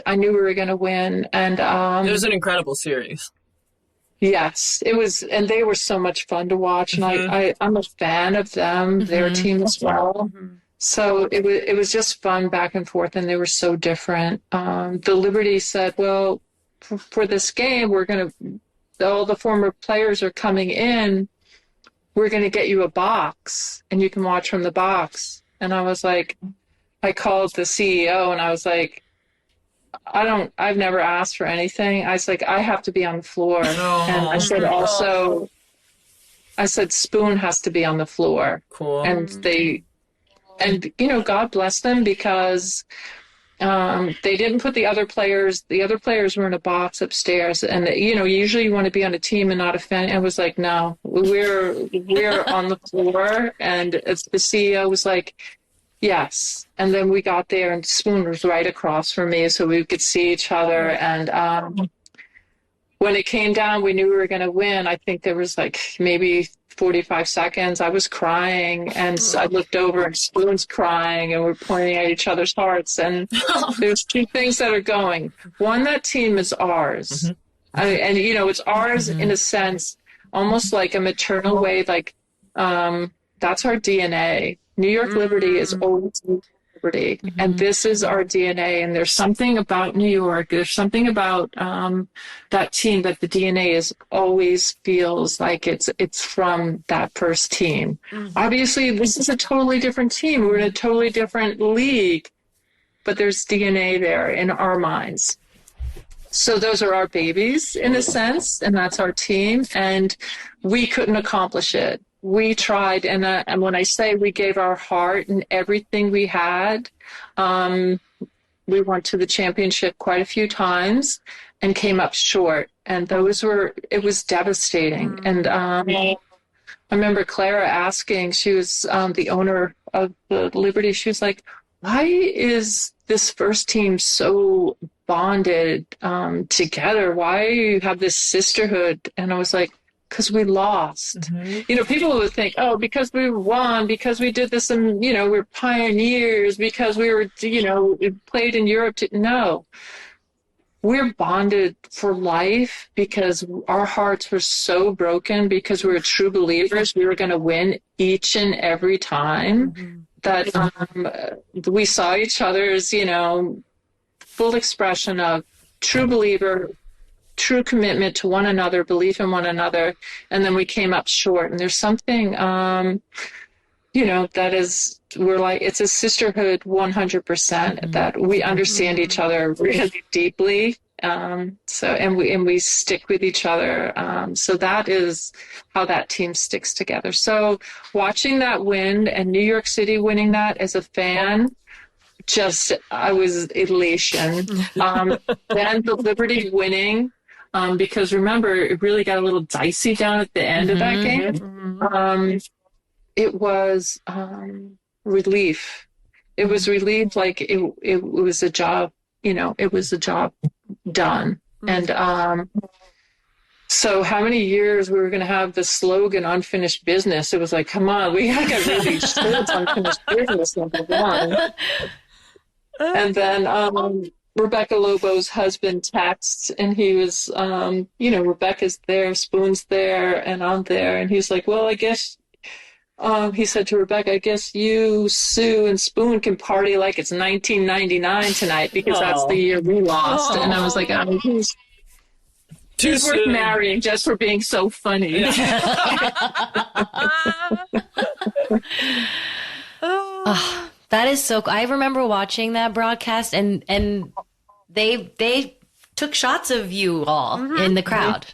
G: I knew we were going to win. And
J: it was an incredible series.
G: Yes, it was. And they were so much fun to watch. And I'm a fan of them, their team as well. So it was just fun back and forth, and they were so different. The Liberty said, well, for this game, all the former players are coming in. We're going to get you a box, and you can watch from the box. And I was like, I called the CEO, and I was like, I've never asked for anything. I was like, I have to be on the floor. And I said Spoon has to be on the floor.
J: Cool.
G: And you know, God bless them, because They didn't put the other players were in a box upstairs, and usually you want to be on a team and not a fan. I was like, no, we're on the floor, and the CEO was like, yes. And then we got there, and Spoon was right across from me, so we could see each other. And when it came down, we knew we were going to win. I think there was like maybe 45 seconds. I was crying, and I looked over, and Spoon's crying, and we're pointing at each other's hearts. And there's two things that are going. One, that team is ours. It's ours in a sense, almost like a maternal way. Like that's our DNA. New York Liberty is always Liberty, and this is our DNA. And there's something about New York. There's something about that team that the DNA is always feels like it's from that first team. Obviously, this is a totally different team. We're in a totally different league, but there's DNA there in our minds. So those are our babies in a sense, and that's our team. And we couldn't accomplish it. We tried, and when I say we gave our heart and everything we had, we went to the championship quite a few times and came up short. And it was devastating. And I remember Clara asking, she was the owner of the Liberty, she was like, why is this first team so bonded together? Why do you have this sisterhood? And I was like, because we lost. People would think, oh, because we won, because we did this, and we're pioneers, because we were, we played in Europe. No, we're bonded for life because our hearts were so broken, because we were true believers. We were going to win each and every time that we saw each other as, full expression of true believer, true commitment to one another, belief in one another, and then we came up short. And there's something, that is, we're like, it's a sisterhood 100%, that we understand each other really deeply. And we stick with each other. So that is how that team sticks together. So watching that win, and New York City winning that as a fan, I was elation. Then the Liberty winning, because remember, it really got a little dicey down at the end of that game. It was relief. It was relief, like it was a job, it was a job done. And so how many years we were going to have the slogan unfinished business? It was like, come on, we got to get rid of these shirts, unfinished business, number one. And then Rebecca Lobo's husband texts, and he was, Rebecca's there, Spoon's there, and I'm there. And he's like, well, I guess, he said to Rebecca, I guess you, Sue, and Spoon can party like it's 1999 tonight, because that's the year we lost. And I was like, he's worth marrying just for being so funny.
D: That is so cool. I remember watching that broadcast, and they took shots of you all in the crowd.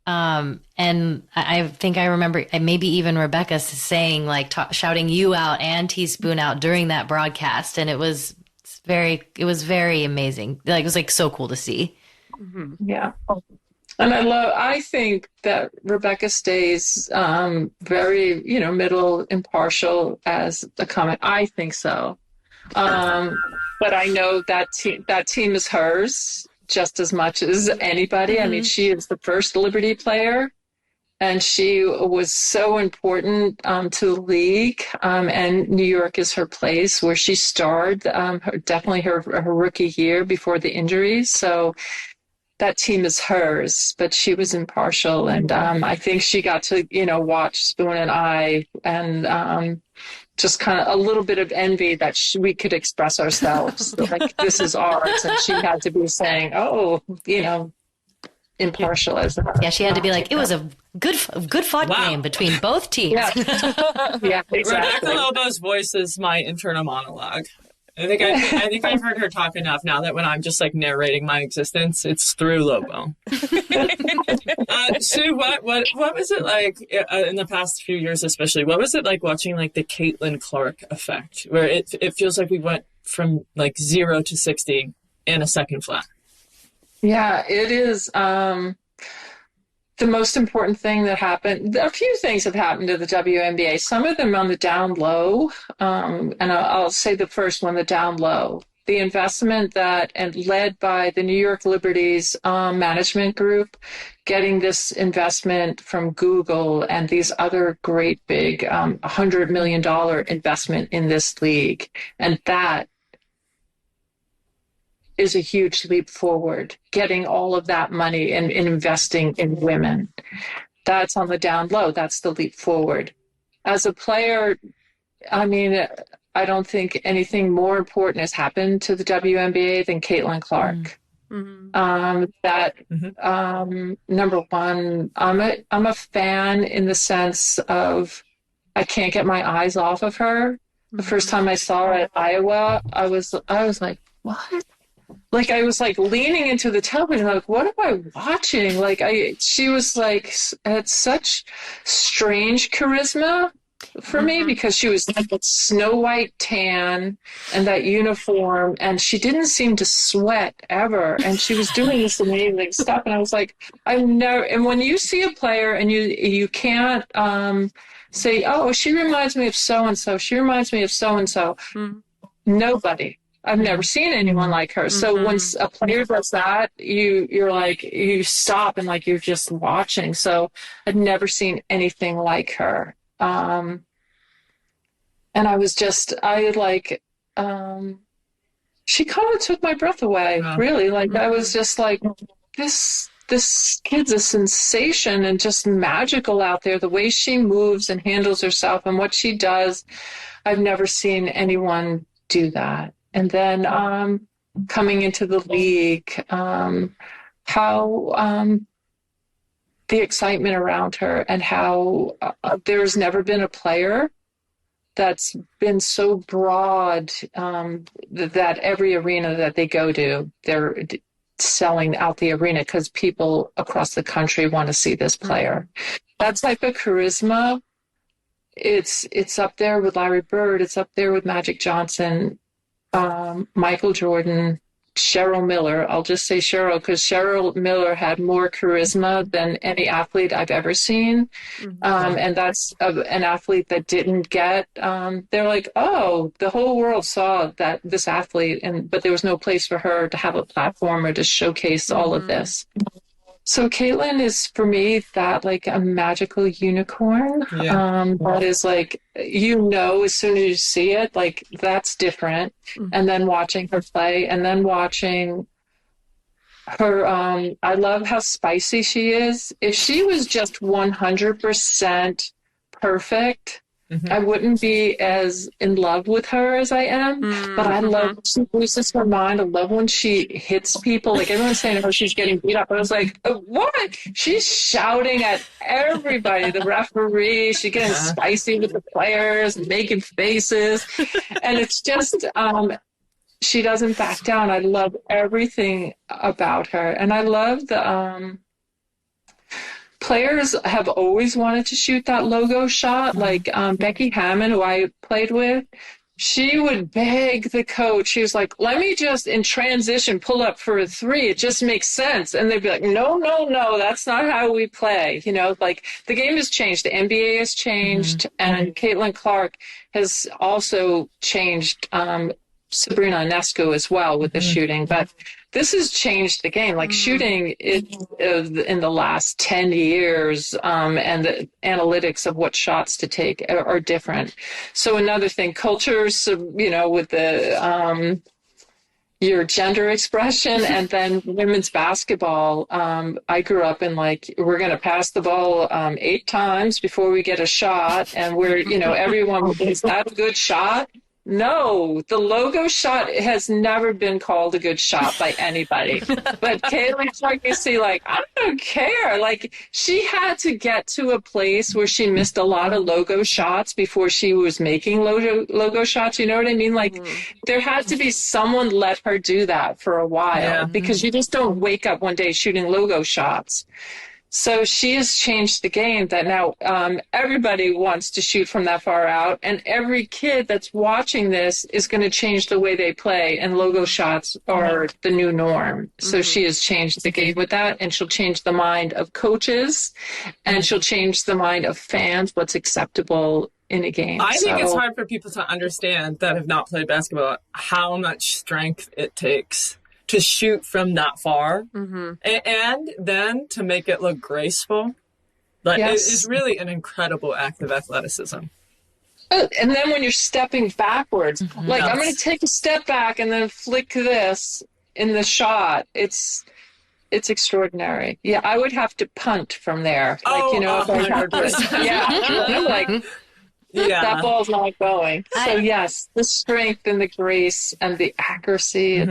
D: And I think I remember maybe even Rebecca saying, like, shouting you out and Teaspoon out during that broadcast. And it was very amazing. Like, it was like so cool to see.
G: Yeah. And I think that Rebecca stays very, middle, impartial as a comment. I think so. But I know that team is hers just as much as anybody. I mean, she is the first Liberty player, and she was so important to the league. And New York is her place where she starred, definitely her rookie year before the injuries. So that team is hers, but she was impartial. And I think she got to, watch Spoon and I, and just kind of a little bit of envy that we could express ourselves. Like, this is ours. And she had to be saying, impartial as that.
D: Yeah, she had to be like, it was a good fought game between both teams.
G: Yeah, exactly.
J: Rebecca Lobo's voice is my internal monologue. I think I've heard her talk enough now that when I'm just like narrating my existence, it's through Lobo. Sue, what was it like in the past few years, especially? What was it like watching like the Caitlin Clark effect, where it feels like we went from like 0 to 60 in a second flat.
G: Yeah, it is the most important thing that happened. A few things have happened to the WNBA, some of them on the down low. And I'll say the first one, the down low. The investment that, and led by the New York Liberty's management group, getting this investment from Google and these other great big $100 million investment in this league. And that is a huge leap forward, getting all of that money and investing in women. That's on the down low. That's the leap forward. As a player, I mean, I don't think anything more important has happened to the WNBA than Caitlin Clark. Number one, I'm a fan in the sense of I can't get my eyes off of her. The first time I saw her at Iowa, I was like, what? Like, I was like leaning into the television, like, what am I watching? Like, she was like, had such strange charisma for me, because she was like that snow white tan and that uniform, and she didn't seem to sweat ever, and she was doing this amazing stuff, and I was like, and when you see a player and you can't say, oh, she reminds me of so and so, she reminds me of so and so. Nobody. I've never seen anyone like her. So when a player does that, you're like, you stop and like you're just watching. So I'd never seen anything like her. And I was just, she kind of took my breath away, really. Like, I was just like, this kid's a sensation and just magical out there. The way she moves and handles herself and what she does, I've never seen anyone do that. And then coming into the league, how the excitement around her, and how there's never been a player that's been so broad that every arena that they go to, they're selling out the arena because people across the country want to see this player. That type of charisma, it's up there with Larry Bird, it's up there with Magic Johnson, Michael Jordan, Cheryl Miller. I'll just say Cheryl, because Cheryl Miller had more charisma than any athlete I've ever seen. And that's an athlete that didn't get, they're like, oh, the whole world saw that this athlete, but there was no place for her to have a platform or to showcase all of this. So Caitlin is, for me, that like a magical unicorn. That is like, as soon as you see it, like that's different. And then watching her play, and then watching her, I love how spicy she is. If she was just 100% perfect, I wouldn't be as in love with her as I am, but I love when she loses her mind. I love when she hits people. Like, everyone's saying, oh, she's getting beat up. I was like, what? She's shouting at everybody, the referee. She's getting spicy with the players, making faces. And it's just, she doesn't back down. I love everything about her. And I love the, players have always wanted to shoot that logo shot. Like Becky Hammond, who I played with, she would beg the coach. She was like, let me just in transition pull up for a three. It just makes sense. And they'd be like, no, that's not how we play. You know, like the game has changed. The NBA has changed. And Caitlin Clark has also changed, Sabrina Ionescu as well with the shooting. But this has changed the game. Like shooting in the last 10 years, and the analytics of what shots to take are different. So another thing, cultures, with the your gender expression, and then women's basketball. I grew up in like, we're going to pass the ball 8 times before we get a shot, and we're, everyone, is that a good shot? No, the logo shot has never been called a good shot by anybody. But Caitlin Clark, you see, like, I don't care. Like, she had to get to a place where she missed a lot of logo shots before she was making logo shots. You know what I mean? Like, there had to be someone let her do that for a while, because you just don't wake up one day shooting logo shots. So she has changed the game that now everybody wants to shoot from that far out, and every kid that's watching this is going to change the way they play, and logo shots are the new norm. So she has changed the game with that, and she'll change the mind of coaches, and she'll change the mind of fans, what's acceptable in a game.
J: I think it's hard for people to understand that have not played basketball how much strength it takes to shoot from that far, and then to make it look graceful. Like, it is really an incredible act of athleticism.
G: And then when you're stepping backwards, like I'm going to take a step back and then flick this in the shot. It's extraordinary. Yeah, I would have to punt from there. Like, you know, if I had to, that ball's not going. So yes, the strength and the grace and the accuracy,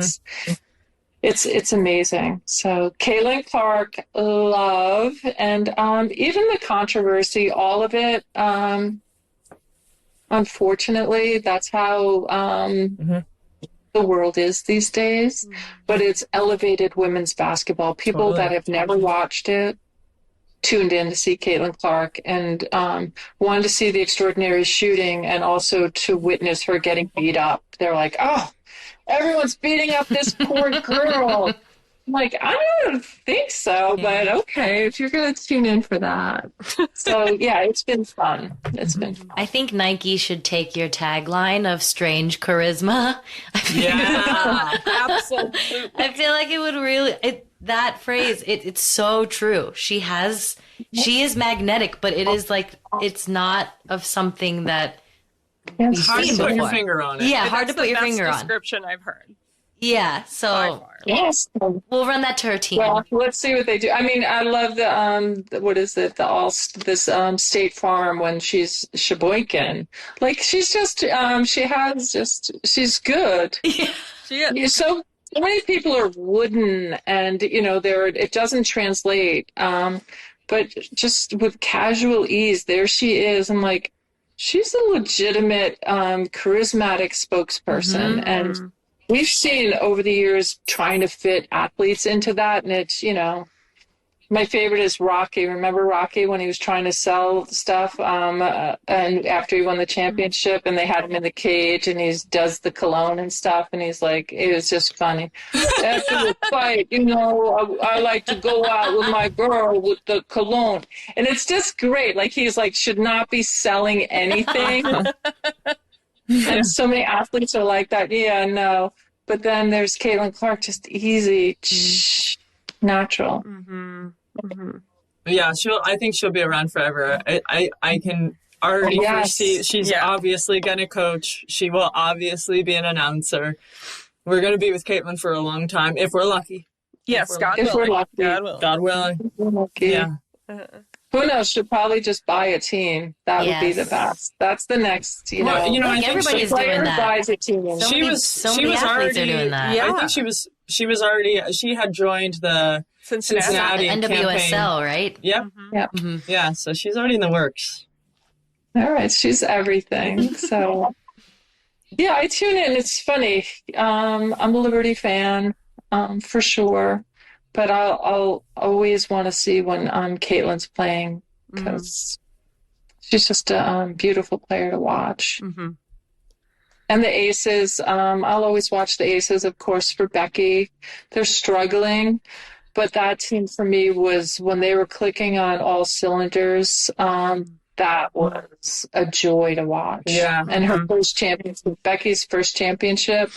G: It's amazing. So Caitlin Clark, love, and even the controversy, all of it. Unfortunately, that's how the world is these days. But it's elevated women's basketball. People that have never watched it tuned in to see Caitlin Clark and wanted to see the extraordinary shooting and also to witness her getting beat up. They're like, oh, everyone's beating up this poor girl. I'm like, I don't think so, but okay, if you're going to tune in for that. So, yeah, it's been fun. It's been fun.
D: I think Nike should take your tagline of strange charisma.
H: Absolutely.
D: I feel like it would really, that phrase, it's so true. She is magnetic, but it is like, it's not of something that
J: It's hard to put your finger on it.
D: Yeah, hard to put your finger on.
H: That's the best description I've heard.
D: Yeah, so we'll run that to our team.
G: Well, let's see what they do. I mean, I love the what is it? This State Farm when she's Sheboygan. Like she's just she's good.
H: Yeah, she is.
G: So many people are wooden, and you know it doesn't translate. But just with casual ease, there she is. I'm like, she's a legitimate, charismatic spokesperson. And we've seen over the years trying to fit athletes into that. And it's, you know, my favorite is Rocky. Remember Rocky when he was trying to sell stuff and after he won the championship and they had him in the cage and he does the cologne and stuff. And he's like, it was just funny. After the fight, you know, I like to go out with my girl with the cologne. And it's just great. Like he's like, should not be selling anything. And so many athletes are like that. Yeah, no. But then there's Caitlin Clark, just easy, natural.
J: Yeah, I think she'll be around forever. I can already foresee she's obviously going to coach. She will obviously be an announcer. We're going to be with Caitlin for a long time, if we're lucky.
H: Yes, God
G: willing.
J: God willing. Yeah.
G: Who knows? She'll probably just buy a team. That would be the best. That's the next, you know.
D: I think everybody's doing that.
G: Buys a team.
D: So many athletes are doing that.
J: Yeah. I think she had joined the Cincinnati
D: NWSL,
J: campaign.
D: right?
J: Yep. Yeah, so she's already in the works.
G: All right, she's everything. So, yeah, I tune in. It's funny. I'm a Liberty fan, for sure. But I'll always want to see when Caitlin's playing because she's just a beautiful player to watch. And the Aces, I'll always watch the Aces, of course, for Becky. They're struggling, but that team for me was when they were clicking on all cylinders. That was a joy to watch.
J: Yeah.
G: And her first championship, Becky's first championship.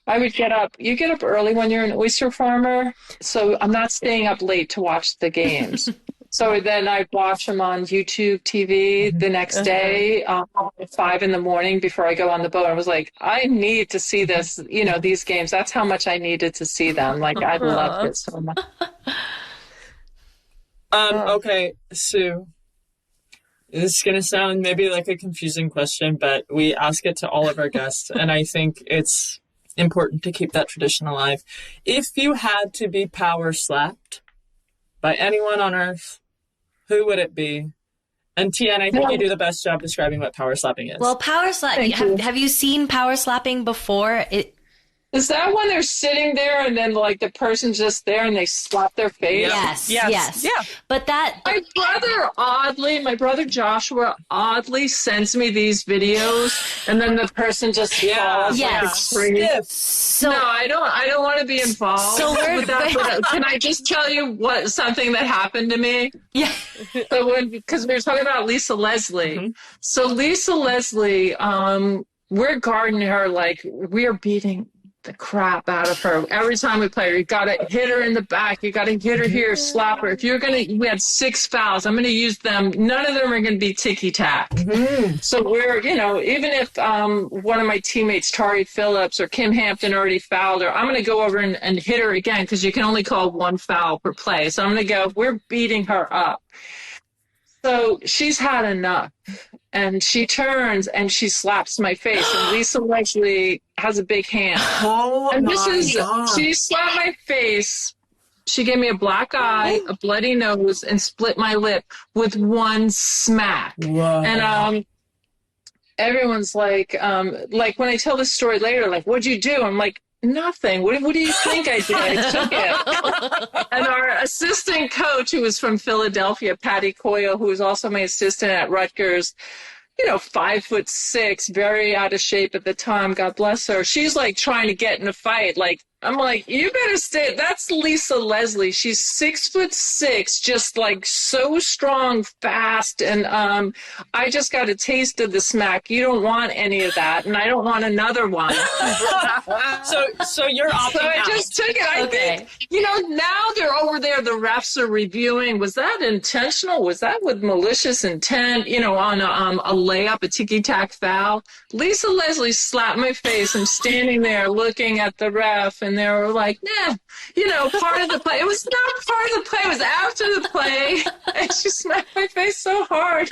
G: I would get up. You get up early when you're an oyster farmer, so I'm not staying up late to watch the games. So then I'd watch them on YouTube TV the next day at 5 a.m. before I go on the boat. I was like, I need to see this, you know, these games. That's how much I needed to see them. Like, I loved it so much.
J: Okay, Sue. This is going to sound maybe like a confusing question, but we ask it to all of our guests, and I think it's important to keep that tradition alive. If you had to be power slapped by anyone on earth, who would it be? And Tian, I think you do the best job describing what power slapping is.
D: Well, power slapping. Have you seen power slapping before?
G: Is that when they're sitting there and then like the person's just there and they slap their face?
D: Yes.
J: Yeah.
D: But that
G: my brother Joshua oddly sends me these videos, and then the person just falls like a tree.
D: So
G: no, I don't want to be involved with that. But can I just tell you something that happened to me?
D: Yeah.
G: So because we were talking about Lisa Leslie.
J: Mm-hmm.
G: So Lisa Leslie, we're guarding her like we are beating the crap out of her. Every time we play her, you got to hit her in the back. You got to hit her here, slap her. We had 6 fouls. I'm going to use them. None of them are going to be ticky-tack.
J: Mm-hmm.
G: So we're, even if one of my teammates, Tari Phillips or Kim Hampton already fouled her, I'm going to go over and hit her again because you can only call 1 foul per play. So I'm going to go, we're beating her up. So she's had enough. And she turns and she slaps my face. And Lisa Leslie has a big hand.
J: Oh,
G: and
J: God.
G: She slapped my face. She gave me a black eye, a bloody nose, and split my lip with one smack.
J: Wow.
G: And everyone's like when I tell this story later, like, what'd you do? I'm like, nothing. What do you think I did? I took it. And our assistant coach, who was from Philadelphia, Patty Coyle, who was also my assistant at Rutgers, 5'6", very out of shape at the time, God bless her. She's like trying to get in a fight. Like, I'm like, you better stay. That's Lisa Leslie. She's 6'6", just like so strong, fast. And I just got a taste of the smack. You don't want any of that. And I don't want another one.
J: So you're opting
G: So I
J: out. just
G: took it. I think, now they're over there. The refs are reviewing. Was that intentional? Was that with malicious intent? On a layup, a ticky-tack foul. Lisa Leslie slapped my face. I'm standing there looking at the ref, and they were like, nah, part of the play. It was not part of the play. It was after the play. And she smacked my face so hard.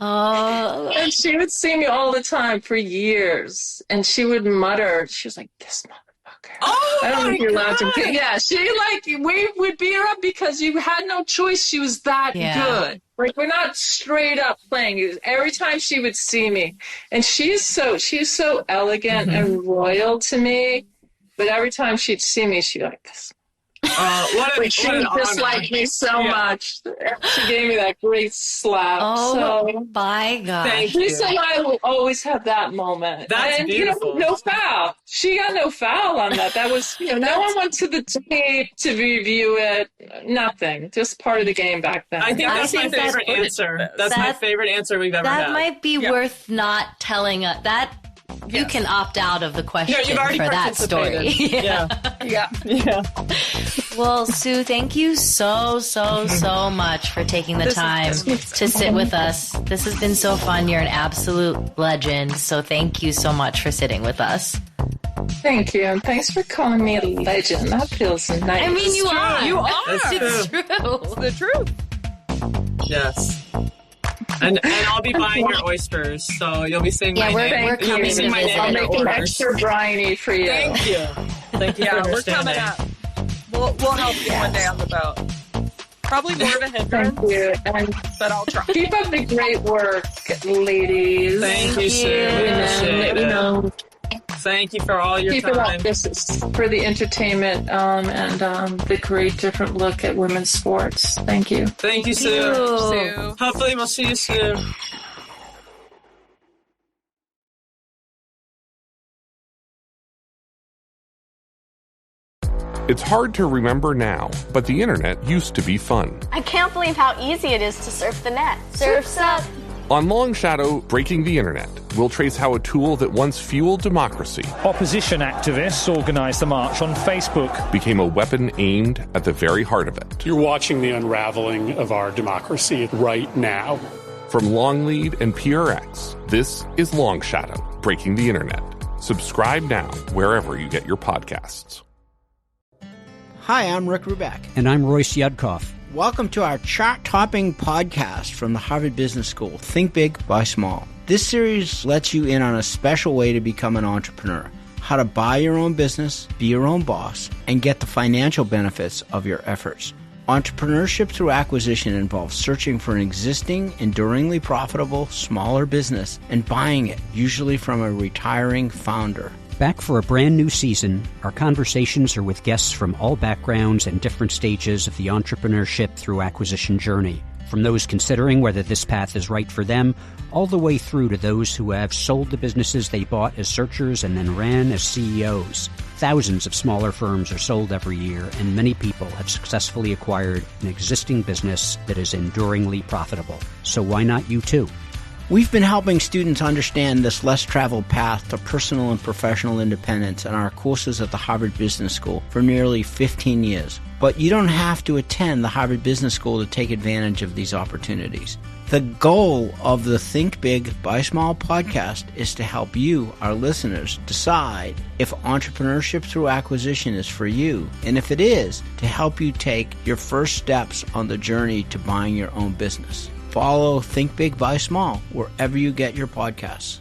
D: Oh.
G: And she would see me all the time for years. And she would mutter, she was like, this motherfucker.
J: Oh,
G: I don't think you're allowed to. Yeah, we would beat her up because you had no choice. She was that good. Like, we're not straight up playing. Every time she would see me. And she's so elegant and royal to me. But every time she'd see me, she'd be like this. She disliked me so much. She gave me that great slap.
D: Oh, my God.
J: Thank
G: Lisa
J: you.
G: and I will always have that moment.
J: That's beautiful.
G: No foul. She got no foul on that. That was, no one went to the tape to review it. Nothing. Just part of the game back then.
J: I think that's my favorite answer. That's my favorite answer we've ever had.
D: That might be worth not telling us. You can opt out of the question
J: you've already
D: for that story.
J: Yeah.
D: Well, Sue, thank you so much for taking the time to sit with us. This has been so fun. You're an absolute legend. So thank you so much for sitting with us.
G: Thank you. And thanks for calling me a legend. That feels nice.
D: I mean, you are.
J: You are.
D: It's true.
I: It's the truth.
J: Yes. And I'll be buying your oysters, so you'll be seeing my name.
D: We're coming to visit.
G: I'll make an extra briny for you.
J: Thank you. Thank you for
I: We're
J: understanding.
I: coming up. We'll help you one day on the boat. Probably more of a hindrance.
G: Thank you. And
I: but I'll try.
G: Keep up the great work, ladies.
J: Thank you, Sue. Appreciate it. Thank you for all your
G: Keep
J: time.
G: it up. This is for the entertainment and the great different look at women's sports. Thank you.
J: Thank you, Sue. Hopefully we'll see you soon.
Q: It's hard to remember now, but the internet used to be fun.
R: I can't believe how easy it is to surf the net. Surf's up.
Q: On Long Shadow, Breaking the Internet, we'll trace how a tool that once fueled democracy,
S: opposition activists organized the march on Facebook,
Q: became a weapon aimed at the very heart of it.
T: You're watching the unraveling of our democracy right now.
Q: From Longlead and PRX, this is Long Shadow, Breaking the Internet. Subscribe now wherever you get your podcasts.
U: Hi, I'm Rick Rubeck.
V: And I'm Royce Yudkoff.
U: Welcome to our chart-topping podcast from the Harvard Business School, Think Big, Buy Small. This series lets you in on a special way to become an entrepreneur, how to buy your own business, be your own boss, and get the financial benefits of your efforts. Entrepreneurship through acquisition involves searching for an existing, enduringly profitable, smaller business and buying it, usually from a retiring founder.
A: Back for a brand new season, our conversations are with guests from all backgrounds and different stages of the entrepreneurship through acquisition journey. From those considering whether this path is right for them, all the way through to those who have sold the businesses they bought as searchers and then ran as CEOs. Thousands of smaller firms are sold every year, and many people have successfully acquired an existing business that is enduringly profitable. So why not you too?
U: We've been helping students understand this less traveled path to personal and professional independence in our courses at the Harvard Business School for nearly 15 years. But you don't have to attend the Harvard Business School to take advantage of these opportunities. The goal of the Think Big, Buy Small podcast is to help you, our listeners, decide if entrepreneurship through acquisition is for you, and if it is, to help you take your first steps on the journey to buying your own business. Follow Think Big, Buy Small wherever you get your podcasts.